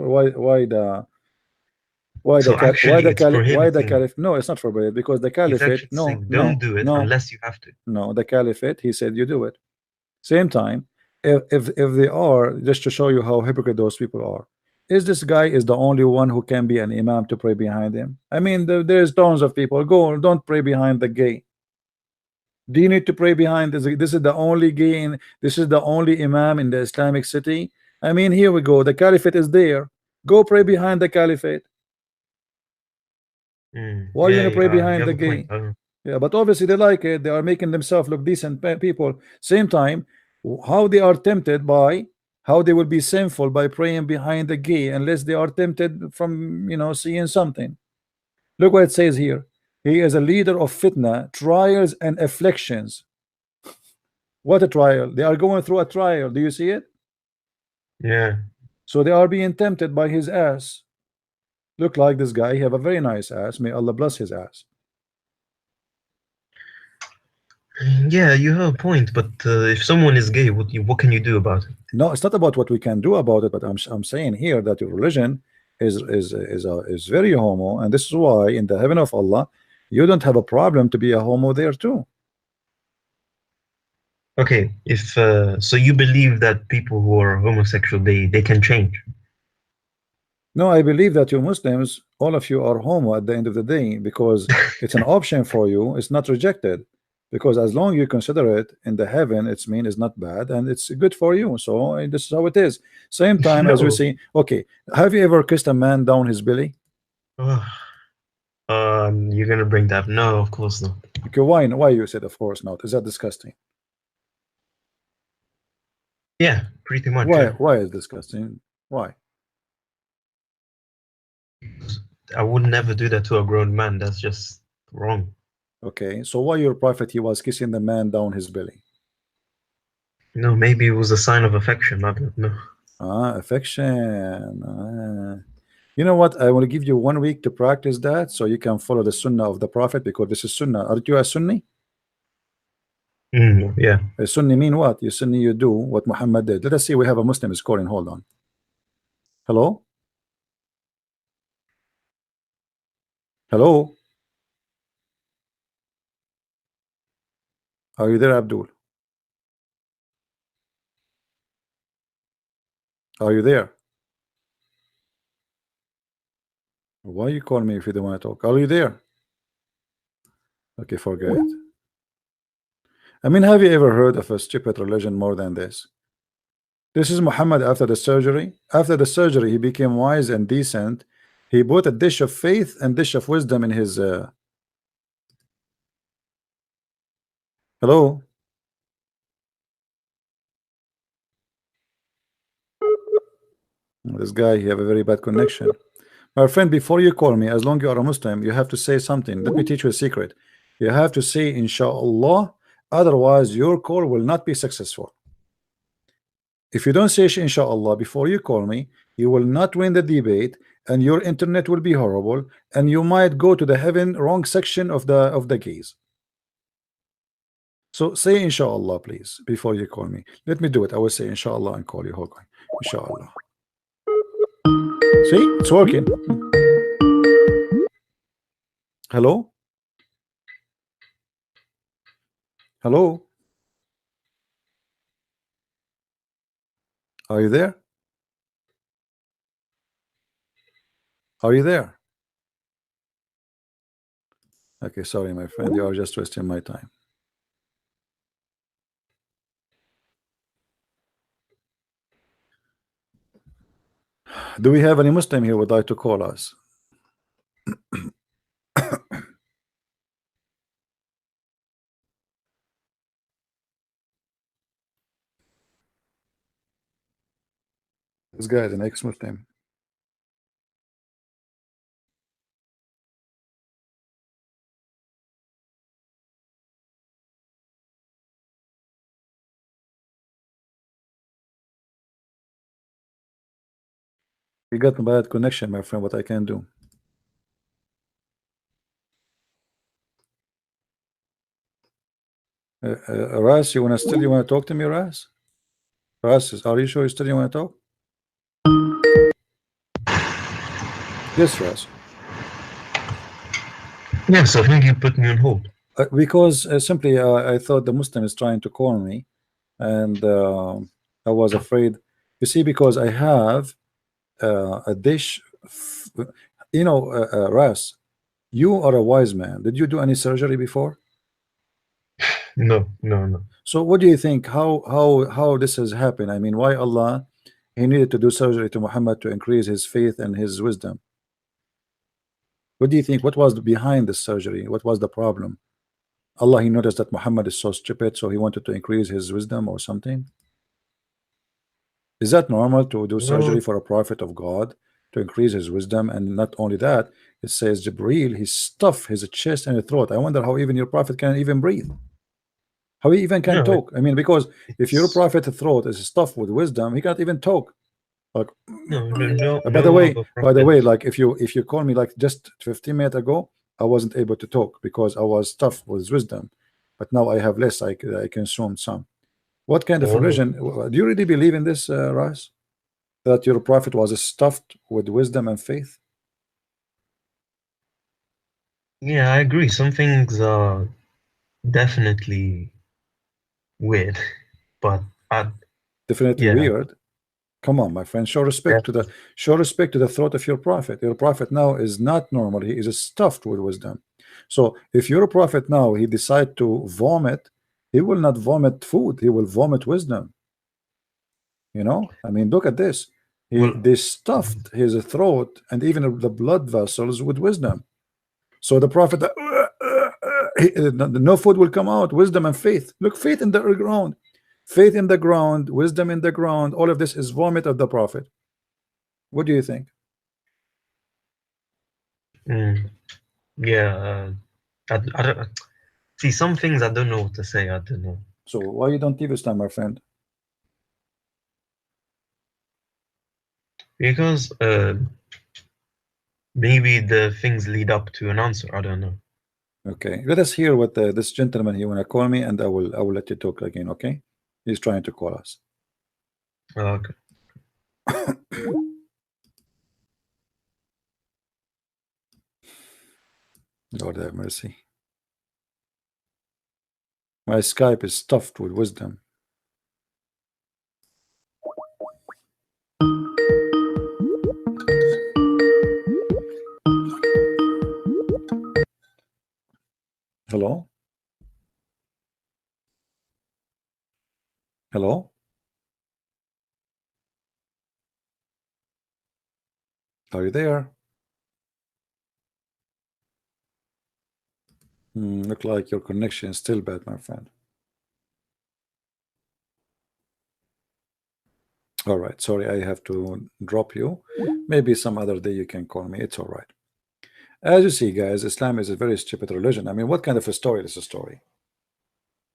A: Caliph? No, it's not forbidden, because the Caliphate.
D: Don't do it unless you have to.
A: No, the Caliphate, he said you do it. Same time, if they are, just to show you how hypocrite those people are, is this guy is the only one who can be an imam to pray behind him? I mean, there's tons of people. Go, don't pray behind the gay. Do you need to pray behind this? This is the only gay, this is the only imam in the Islamic city. I mean, here we go. The Caliphate is there. Go pray behind the Caliphate. Why are you gonna pray behind the gay? Yeah, but obviously they like it. They are making themselves look decent people. Same time, how they are tempted by, how they will be sinful by praying behind the gay, unless they are tempted from, you know, seeing something. Look what it says here. He is a leader of fitna, trials and afflictions. What a trial. They are going through a trial. Do you see it?
D: Yeah.
A: So they are being tempted by his ass. Look like this guy. He have a very nice ass. May Allah bless his ass.
D: Yeah, you have a point, but if someone is gay, what can you do about it?
A: No, it's not about what we can do about it, but I'm saying here that your religion is very homo, and this is why in the heaven of Allah you don't have a problem to be a homo there too.
D: Okay, if so you believe that people who are homosexual, they can change?
A: No, I believe that you Muslims, all of you are homo at the end of the day, because it's an option for you. It's not rejected. because as long you consider it in the heaven, it's mean it's not bad and it's good for you. So this is how it is. Same time as we see. Okay, have you ever kissed a man down his belly?
D: You're gonna bring that? No, of course not.
A: Okay, why? Why you said of course not? Is that disgusting?
D: Yeah, pretty much.
A: Why?
D: Yeah.
A: Why is disgusting? Why?
D: I would never do that to a grown man. That's just wrong.
A: Okay, so why your prophet he was kissing the man down his belly?
D: No, maybe it was a sign of affection. I don't know.
A: Affection. You know what? I want to give you 1 week to practice that so you can follow the sunnah of the prophet, because this is sunnah. Aren't you a Sunni?
D: Yeah.
A: A Sunni mean what? You Sunni, you do what Muhammad did. Let us see. We have a Muslim is calling. Hold on. Hello? Hello? Are you there, Abdul? Are you there? Why you call me if you don't want to talk? Are you there? Okay, forget it. I mean, have you ever heard of a stupid religion more than this? This is Muhammad after the surgery. After the surgery, he became wise and decent. He bought a dish of faith and dish of wisdom in his. Hello? This guy, he have a very bad connection. My friend, before you call me, as long as you are a Muslim, you have to say something. Let me teach you a secret. You have to say inshallah, otherwise your call will not be successful. If you don't say inshallah before you call me, you will not win the debate, and your internet will be horrible, and you might go to the heaven wrong section of the gaze. So say inshallah, please, before you call me. Let me do it. I will say inshallah and call you. Hold on. Inshallah. See, it's working. Hello? Hello? Are you there? Are you there? Okay, sorry, my friend. You are just wasting my time. Do we have any Muslim here who would like to call us? This guy is an ex-Muslim. We got a bad connection, my friend. What I can do? Ras, you want to talk to me, Ras? Ras, are you sure you want to talk? Yes, Ras.
D: Yes, I think you put me on hold.
A: Because simply I thought the Muslim is trying to call me, and I was afraid. You see, because I have a dish. You know, Ras, you are a wise man. Did you do any surgery before?
D: No.
A: So what do you think? How this has happened? I mean, why Allah he needed to do surgery to Muhammad to increase his faith and his wisdom? What do you think? What was behind the surgery? What was the problem? Allah he noticed that Muhammad is so stupid, so he wanted to increase his wisdom or something. Is that normal to do surgery for a prophet of God to increase his wisdom? And not only that, it says Jibreel he stuffed his chest and his throat. I wonder how even your prophet can even breathe. How he even can talk. I mean, because if your prophet throat is stuffed with wisdom, he can't even talk. Like, by the way, like if you call me like just 15 minutes ago, I wasn't able to talk because I was stuffed with wisdom, but now I have less. I consumed some. What kind of religion do you really believe in this, Ras? That your prophet was stuffed with wisdom and faith?
D: Yeah, I agree. Some things are definitely weird, but
A: definitely weird. Come on, my friend. Show respect to the throat of your prophet. Your prophet now is not normal. He is stuffed with wisdom. So if your prophet now he decide to vomit, he will not vomit food. He will vomit wisdom. You know, I mean, look at this. They stuffed his throat and even the blood vessels with wisdom. So the prophet, no food will come out. Wisdom and faith. Look, faith in the ground. Faith in the ground, wisdom in the ground, all of this is vomit of the prophet. What do you think?
D: Yeah, I don't see some things I don't know what to say. I don't know.
A: So why you don't leave Islam, my friend?
D: Because maybe the things lead up to an answer. I don't know.
A: Okay, let us hear what this gentleman here wanna call me, and I will let you talk again. Okay, he's trying to call us.
D: Okay.
A: Lord have mercy. My Skype is stuffed with wisdom. Hello? Hello? Are you there? Look like your connection is still bad, my friend. All right, sorry, I have to drop you. Maybe some other day you can call me. It's all right. As you see, guys, Islam is a very stupid religion. I mean, what kind of a story is a story?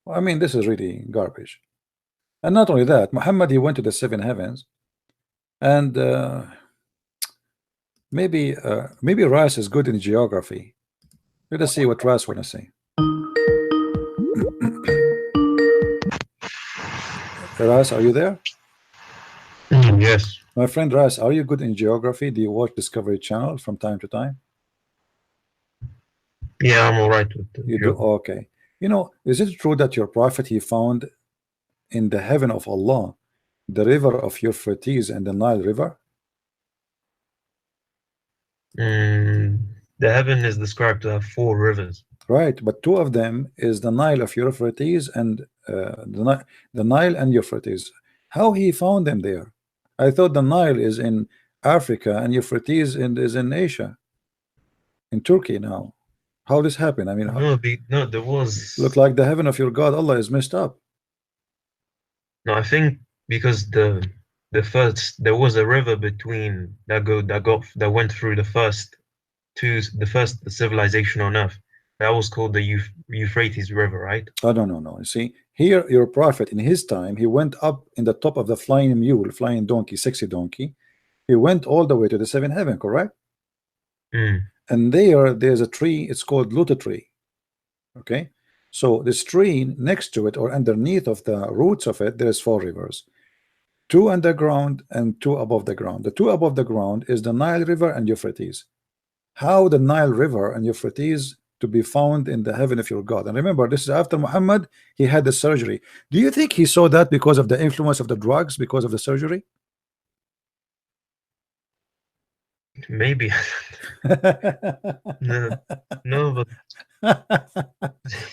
A: Well, I mean, this is really garbage. And not only that, Muhammad, he went to the 7 heavens, and maybe Ras is good in geography. Let us see what Ras want to say. Ras, are you there?
D: Yes.
A: My friend Ras, are you good in geography? Do you watch Discovery Channel from time to time?
D: Yeah, I'm all right with it.
A: You do? Okay. You know, is it true that your prophet, he found in the heaven of Allah the river of Euphrates and the Nile River?
D: The heaven is described to have 4 rivers.
A: Right, but 2 of them is the Nile of Euphrates and the Nile and Euphrates. How he found them there? I thought the Nile is in Africa and Euphrates is in Asia, in Turkey now. How this happened? I mean,
D: no, there was.
A: Look like the heaven of your God, Allah, is messed up.
D: No, I think because there was a river between that went through the first civilization on Earth. That was called the Euphrates River, right?
A: Oh, no. You see, here your prophet in his time, he went up in the top of the flying mule, flying donkey, sexy donkey. He went all the way to the 7th heaven, correct? And there's a tree, it's called Luta tree. Okay, so this tree next to it or underneath of the roots of it, there's 4 rivers, 2 underground and 2 above the ground. The 2 above the ground is the Nile River and Euphrates. How the Nile River and Euphrates to be found in the heaven of your God? And remember, this is after Muhammad, he had the surgery. Do you think he saw that because of the influence of the drugs, because of the surgery?
D: Maybe. no, but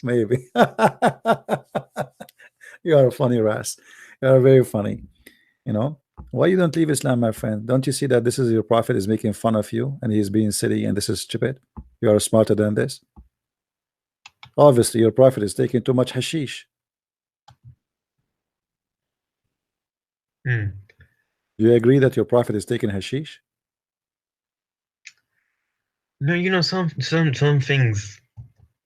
A: maybe. You are a funny Ras. You are very funny. You know, why you don't leave Islam, my friend? Don't you see that this is your prophet is making fun of you and he's being silly and this is stupid? You are smarter than this. Obviously, your prophet is taking too much hashish. Do you agree that your prophet is taking hashish?
D: No, you know, some things.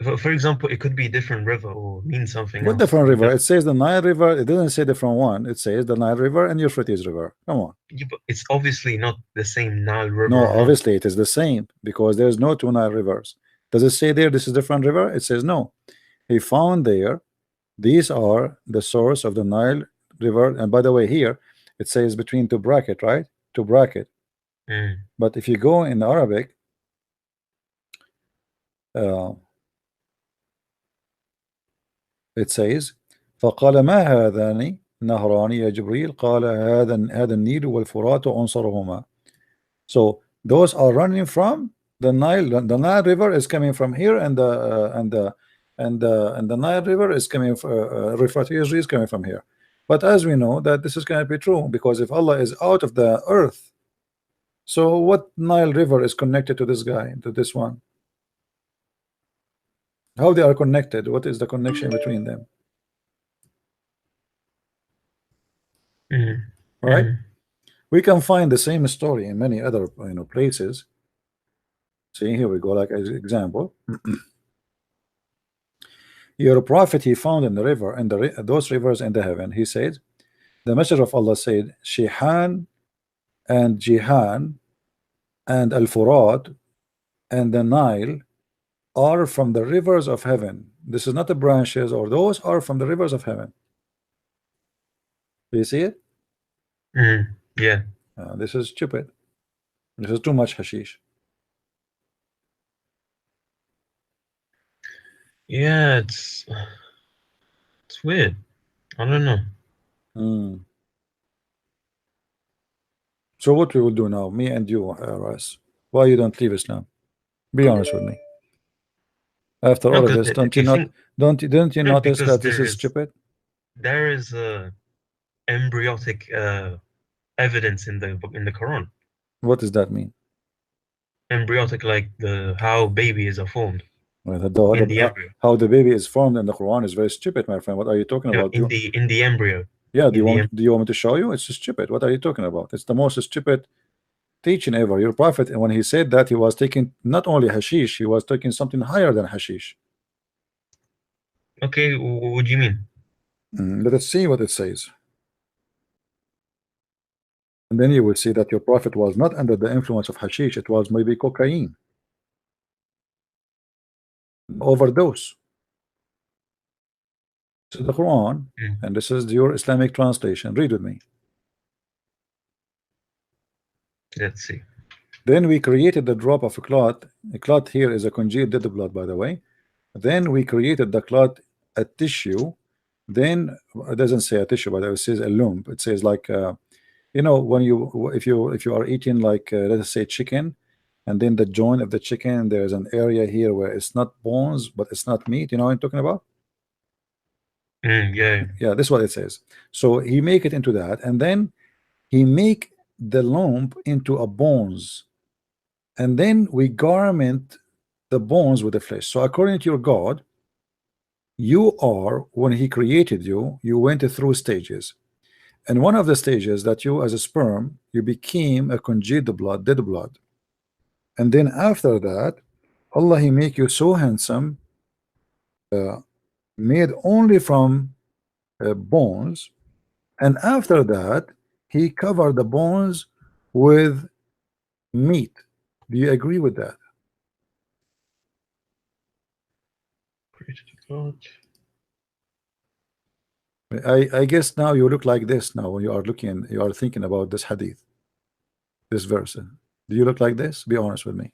D: For example, it could be a different river or mean something
A: What
D: else.
A: different river? It says the Nile River. It doesn't say different one. It says the Nile River and Euphrates River. Come on.
D: Yeah, but it's obviously not the same Nile River.
A: No, obviously it is the same because there's no 2 Nile rivers. Does it say there this is different river? It says no. He found there these are the source of the Nile River. And by the way, here it says between 2 bracket, right? 2 bracket. But if you go in Arabic, it says فقال ما هذان نهران يا جبريل قال هذا النيل والفرات عنصرهما. So those are running from the Nile. The Nile River is coming from here, and the Nile River is coming. Euphrates is coming from here. But as we know that this is going to be true, because if Allah is out of the earth, so what Nile River is connected to this guy, to this one? How they are connected? What is the connection between them? Right? We can find the same story in many other places. See, here we go, like as example. Your prophet he found in the river, and those rivers in the heaven. He said, the messenger of Allah said, Shihan and Jihan and Al-Furat and the Nile are from the rivers of heaven. This is not the branches, or those are from the rivers of heaven. Do you see it?
D: Yeah.
A: This is stupid. This is too much hashish.
D: Yeah, it's weird. I don't know.
A: So what we will do now, me and you, Ras? Why you don't leave Islam? Be honest with me. After all of this, don't you notice that this is stupid?
D: There is embryotic evidence in the Quran.
A: What does that mean?
D: Embryotic, like how babies are formed.
A: Well, how the baby is formed in the Quran is very stupid, my friend. What are you talking about?
D: In the embryo.
A: Yeah, do you want me to show you? It's stupid. What are you talking about? It's the most stupid teaching ever. Your prophet, when he said that, he was taking not only hashish, he was taking something higher than hashish.
D: Okay, what do you mean?
A: Let us see what it says. And then you will see that your prophet was not under the influence of hashish. It was maybe cocaine. Overdose. This is the Quran, and this is your Islamic translation. Read with me.
D: Let's see.
A: Then we created the drop of a clot. A clot here is a congealed dead blood, by the way. Then we created the clot a tissue. Then it doesn't say a tissue, but it says a lump. It says like when if you are eating like let us say chicken, and then the joint of the chicken, there's an area here where it's not bones, but it's not meat. You know what I'm talking about?
D: Yeah,
A: this is what it says. So he make it into that, and then he make the lump into a bones, and then we garment the bones with the flesh. So according to your God, you are, when he created you, you went through stages, and one of the stages that you as a sperm, you became a congealed blood, dead blood, and then after that Allah he make you so handsome, made only from bones, and after that he covered the bones with meat. Do you agree with that? I guess now you look like this now when you are thinking about this hadith, this verse. Do you look like this? Be honest with me.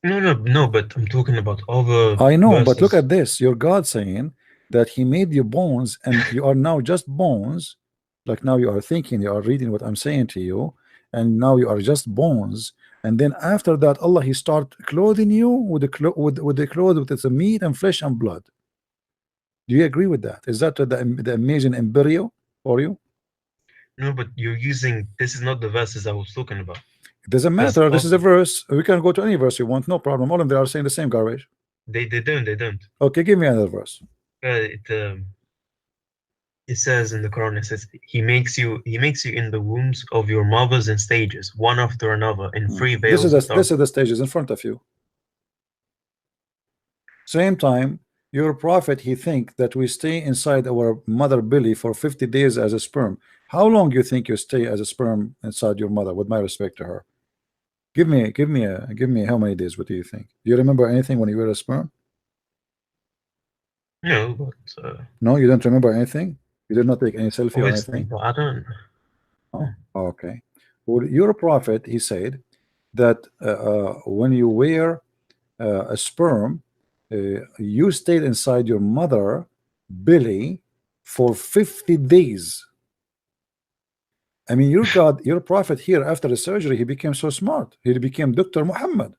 D: No, but I'm talking about other
A: I know,
D: verses.
A: but look at this. Your God saying that he made you bones, and you are now just bones. Like now you are thinking, you are reading what I'm saying to you, and now you are just bones. And then after that, Allah he start clothing you with the clothes with its meat and flesh and blood. Do you agree with that? Is that the amazing embryo for you?
D: No, but you're using, this is not the verses I was talking about.
A: It doesn't matter. This is a verse. We can go to any verse you want, no problem. All of them are saying the same garbage.
D: They don't.
A: Okay, give me another verse.
D: It says in the Quran, it says he makes you in the wombs of your mothers in stages, one after another, in three veils.
A: This is the stages in front of you. Same time, your prophet he think that we stay inside our mother belly for 50 days as a sperm. How long you think you stay as a sperm inside your mother? With my respect to her, give me how many days? What do you think? Do you remember anything when you were a sperm?
D: No, but
A: no, you don't remember anything. You did not take any selfie or anything.
D: I don't.
A: Oh, okay. Well, your prophet he said that when you were a sperm, you stayed inside your mother belly for 50 days. I mean, your God, your prophet here after the surgery, he became so smart. He became Dr. Muhammad.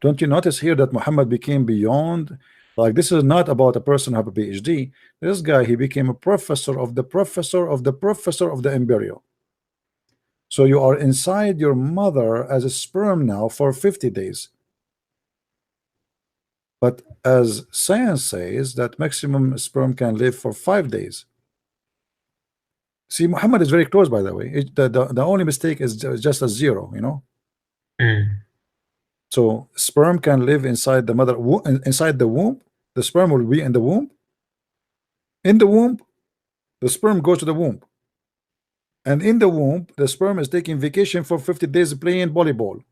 A: Don't you notice here that Muhammad became beyond? Like, this is not about a person who have a PhD. This guy, he became a professor of the professor of the professor of the embryo. So you are inside your mother as a sperm now for 50 days. But as science says that maximum sperm can live for 5 days. See, Muhammad is very close, by the way. The only mistake is just a 0, you know. So sperm can live inside the mother, inside the womb. The sperm will be in the womb. In the womb, the sperm goes to the womb. And in the womb, the sperm is taking vacation for 50 days playing volleyball.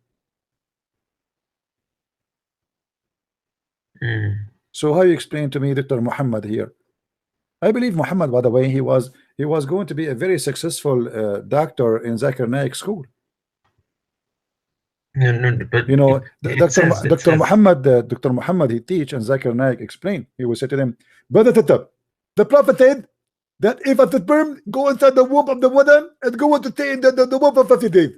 A: So how you explain to me Dr. Muhammad here? I believe Muhammad, by the way, he was going to be a very successful doctor in Zakir Naik school.
D: But
A: you know, Dr. Muhammad, he teach and Zakir Naik explain. He will say to them, brother Tatab, the prophet said that if a sperm go inside the womb of the woman, it's going to stay in the womb for 50 days.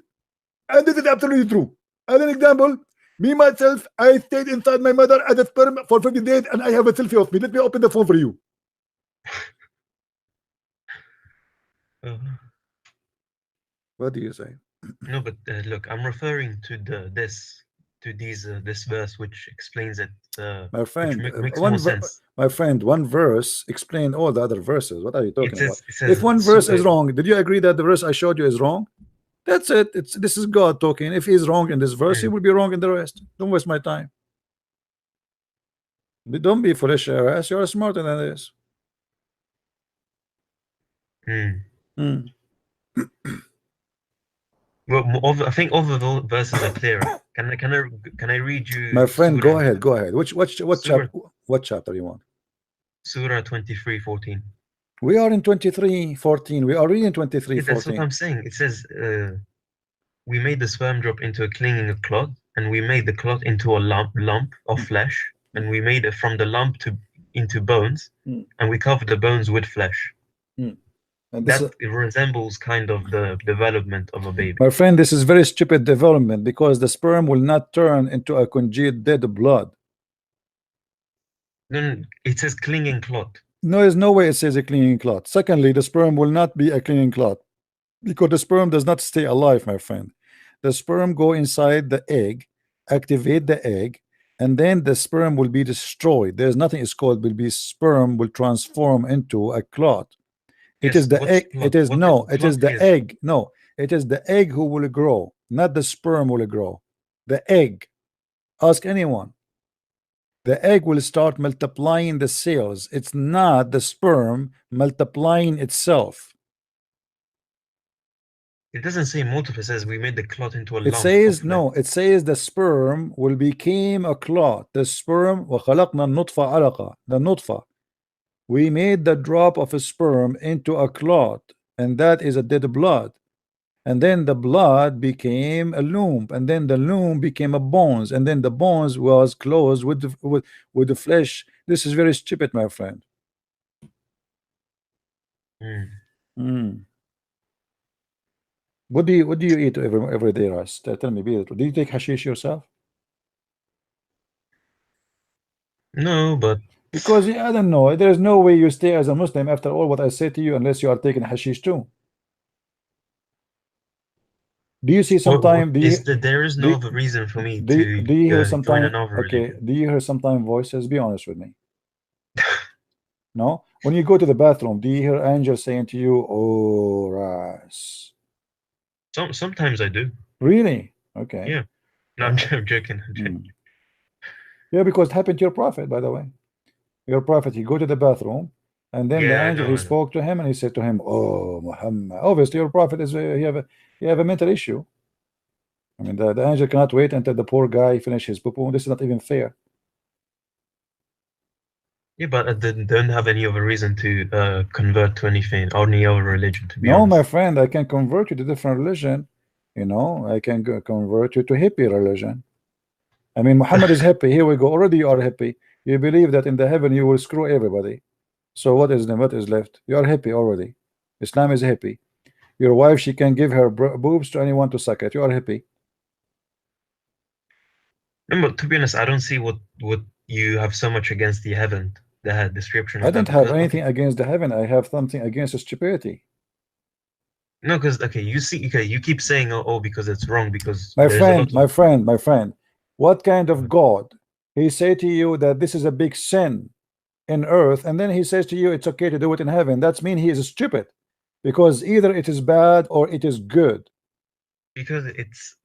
A: And this is absolutely true. As an example, me myself, I stayed inside my mother as a sperm for 50 days, and I have a selfie of me. Let me open the phone for you. What do you say?
D: No, but look, I'm referring to this verse which explains it.
A: My friend,
D: makes more sense.
A: My friend, one verse explain all the other verses. What are you talking about?
D: Says,
A: if one verse is wrong, did you agree that the verse I showed you is wrong? That's it. This is God talking. If he's wrong in this verse, he will be wrong in the rest. Don't waste my time. Don't be foolish, Aras. You're smarter than this.
D: Well, I think all the verses are clearer. Can I read you?
A: My friend,
D: Surah?
A: go ahead. What chapter you want?
D: Surah 23:14.
A: We are in 23:14. We are reading 23:14.
D: That's what I'm saying. It says, we made the sperm drop into a clinging clot, and we made the clot into a lump of flesh, and we made it from the lump into bones, and we covered the bones with flesh. And that resembles kind of the development of a baby.
A: My friend, this is very stupid development, because the sperm will not turn into a congealed dead blood.
D: Then it says clinging clot.
A: No, there's no way it says a clinging clot. Secondly, the sperm will not be a clinging clot, because the sperm does not stay alive, my friend. The sperm go inside the egg, activate the egg, and then the sperm will be destroyed. There's nothing is called will be sperm will transform into a clot. It is the egg. It is no. It is the egg. No, it is the egg who will grow, not the sperm will grow. The egg. Ask anyone. The egg will start multiplying the cells. It's not the sperm multiplying itself.
D: It doesn't say multiple. It says we made the clot into a lump.
A: It says no. It says the sperm will become a clot. The sperm وخلقنا النطفة علقة. The nutfa. We made the drop of a sperm into a clot, and that is a dead blood. And then the blood became a loom, and then the loom became a bones, and then the bones was closed with the flesh. This is very stupid, my friend. What do you eat every day, Ras? Tell me, do you take hashish yourself?
D: No, but
A: because I don't know. There is no way you stay as a Muslim after all what I say to you, unless you are taking hashish too. Do you see sometime?
D: There is no other reason for me to
A: do you hear sometime?
D: Okay,
A: do you hear sometime voices? Be honest with me. No, when you go to the bathroom, do you hear angels saying to you, "Oh, Ras"?
D: Sometimes I do.
A: Really? Okay.
D: Yeah. No, I'm joking.
A: Yeah, because it happened to your prophet, by the way. Your prophet, he go to the bathroom, and then the angel he spoke to him, and he said to him, "Oh, Muhammad." Obviously, your prophet is you have a mental issue. I mean, the angel cannot wait until the poor guy finish his poo-poo. This is not even fair.
D: Yeah, but I don't have any other reason to convert to anything or any other religion. To be honest.
A: My friend, I can convert you to different religion. You know, I can convert you to hippie religion. I mean, Muhammad is hippie. Here we go. Already you are hippie. You believe that in the heaven you will screw everybody. So what is left? You are happy already. Islam is happy. Your wife, she can give her boobs to anyone to suck it. You are happy.
D: No, but to be honest, I don't see what you have so much against the heaven, the description of
A: I don't
D: heaven.
A: have anything against the heaven. I have something against stupidity.
D: No, because you keep saying oh because it's wrong, because
A: my friend, what kind of God? He say to you that this is a big sin in earth, and then he says to you it's okay to do it in heaven. That's mean he is stupid, because either it is bad or it is good.
D: Because it's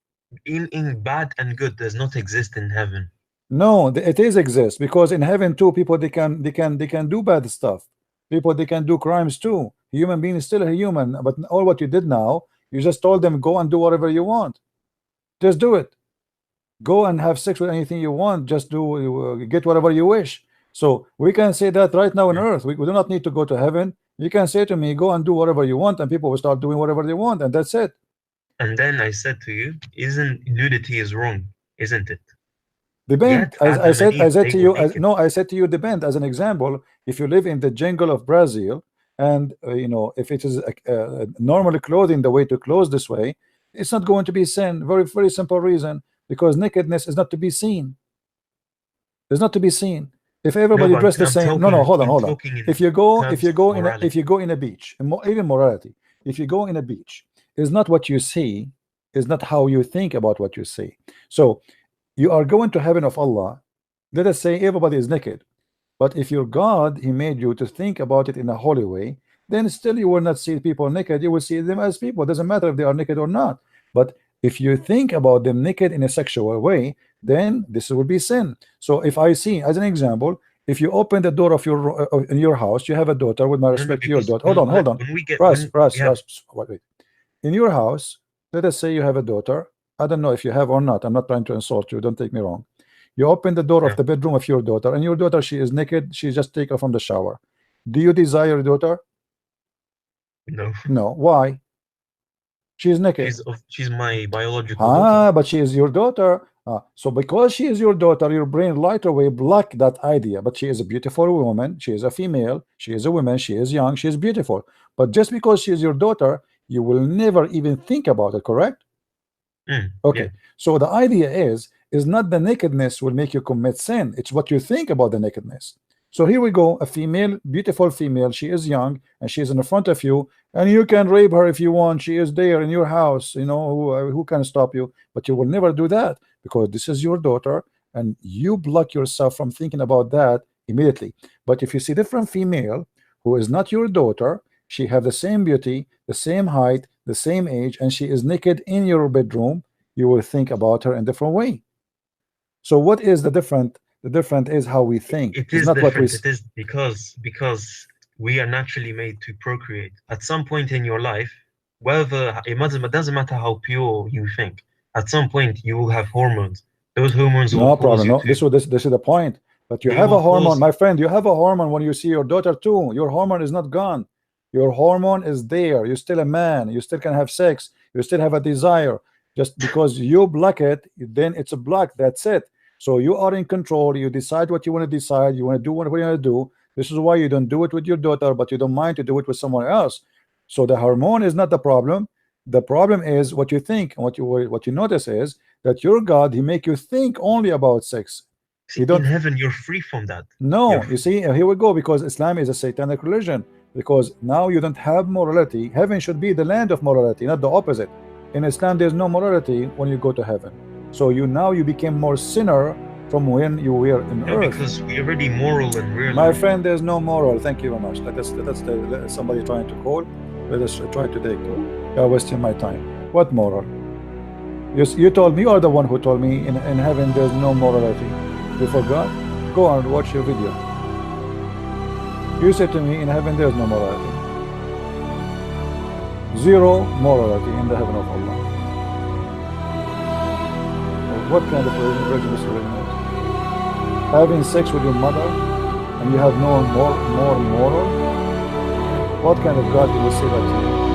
D: in bad and good does not exist in heaven.
A: No, it is exist, because in heaven too, people they can do bad stuff. People they can do crimes too. Human being is still a human, but all what you did now, you just told them go and do whatever you want. Just do it. Go and have sex with anything you want. Just do get whatever you wish. So we can say that right now on earth. We do not need to go to heaven. You can say to me, go and do whatever you want, and people will start doing whatever they want, and that's it.
D: And then I said to you, isn't nudity is wrong, isn't it?
A: Depend. I said to you, I said to you, depend. As an example, if you live in the jungle of Brazil, and you know, if it is normal clothing, the way to clothe this way, it's not going to be sin. Very simple reason, because nakedness is not to be seen. It's not to be seen. If everybody dressed the same, hold on. If you go in a beach, even morality, if you go in a beach, is not what you see, is not how you think about what you see. So you are going to heaven of Allah. Let us say everybody is naked, but if your God, he made you to think about it in a holy way, then still you will not see people naked. You will see them as people. It doesn't matter if they are naked or not. But if you think about them naked in a sexual way, then this will be sin. So if I see, as an example, if you open the door of your in your house, you have a daughter. With my respect to your daughter, hold on. Wait. In your house, let us say you have a daughter. I don't know if you have or not. I'm not trying to insult you. Don't take me wrong. You open the door of the bedroom of your daughter, and your daughter, she is naked. She just take her from the shower. Do you desire your daughter?
D: No.
A: No. Why? She is naked.
D: She's my biological daughter.
A: But she is your daughter. So because she is your daughter, your brain right away block that idea. But she is a beautiful woman. She is a female. She is a woman. She is young. She is beautiful. But just because she is your daughter, you will never even think about it. Correct? Okay.
D: Yeah.
A: So the idea is not the nakedness will make you commit sin. It's what you think about the nakedness. So here we go, a female, beautiful female. She is young and she is in front of you, and you can rape her if you want. She is there in your house. You know, who can stop you? But you will never do that, because this is your daughter, and you block yourself from thinking about that immediately. But if you see different female who is not your daughter, she have the same beauty, the same height, the same age, and she is naked in your bedroom, you will think about her in a different way. So what is the different? The different is how we think.
D: It is not different. It is because we are naturally made to procreate. At some point in your life, whether it doesn't matter how pure you think, at some point you will have hormones. Those hormones will cause you to...
A: This is the point. But you have a hormone, my friend. You have a hormone when you see your daughter too. Your hormone is not gone. Your hormone is there. You're still a man. You still can have sex. You still have a desire. Just because you block it, then it's a block. That's it. So you are in control. You decide what you want to decide. You want to do what you want to do. This is why you don't do it with your daughter, but you don't mind to do it with someone else. So the hormone is not the problem. The problem is what you think. And what you notice is that your God, he make you think only about sex.
D: In heaven, you're free from that.
A: No, you see, here we go, because Islam is a satanic religion. Because now you don't have morality. Heaven should be the land of morality, not the opposite. In Islam, there's no morality when you go to heaven. So you became more sinner from when you were in earth.
D: Because we're already moral and we're...
A: My friend, there's no moral. Thank you very much. Let somebody trying to call. Let us try to take. You are wasting my time. What moral? You told me, you are the one who told me in heaven there's no morality. You forgot? Go and watch your video. You said to me in heaven there's no morality. Zero morality in the heaven of Allah. What kind of religion is religion? Having sex with your mother and you have no more moral? What kind of God will say that to you?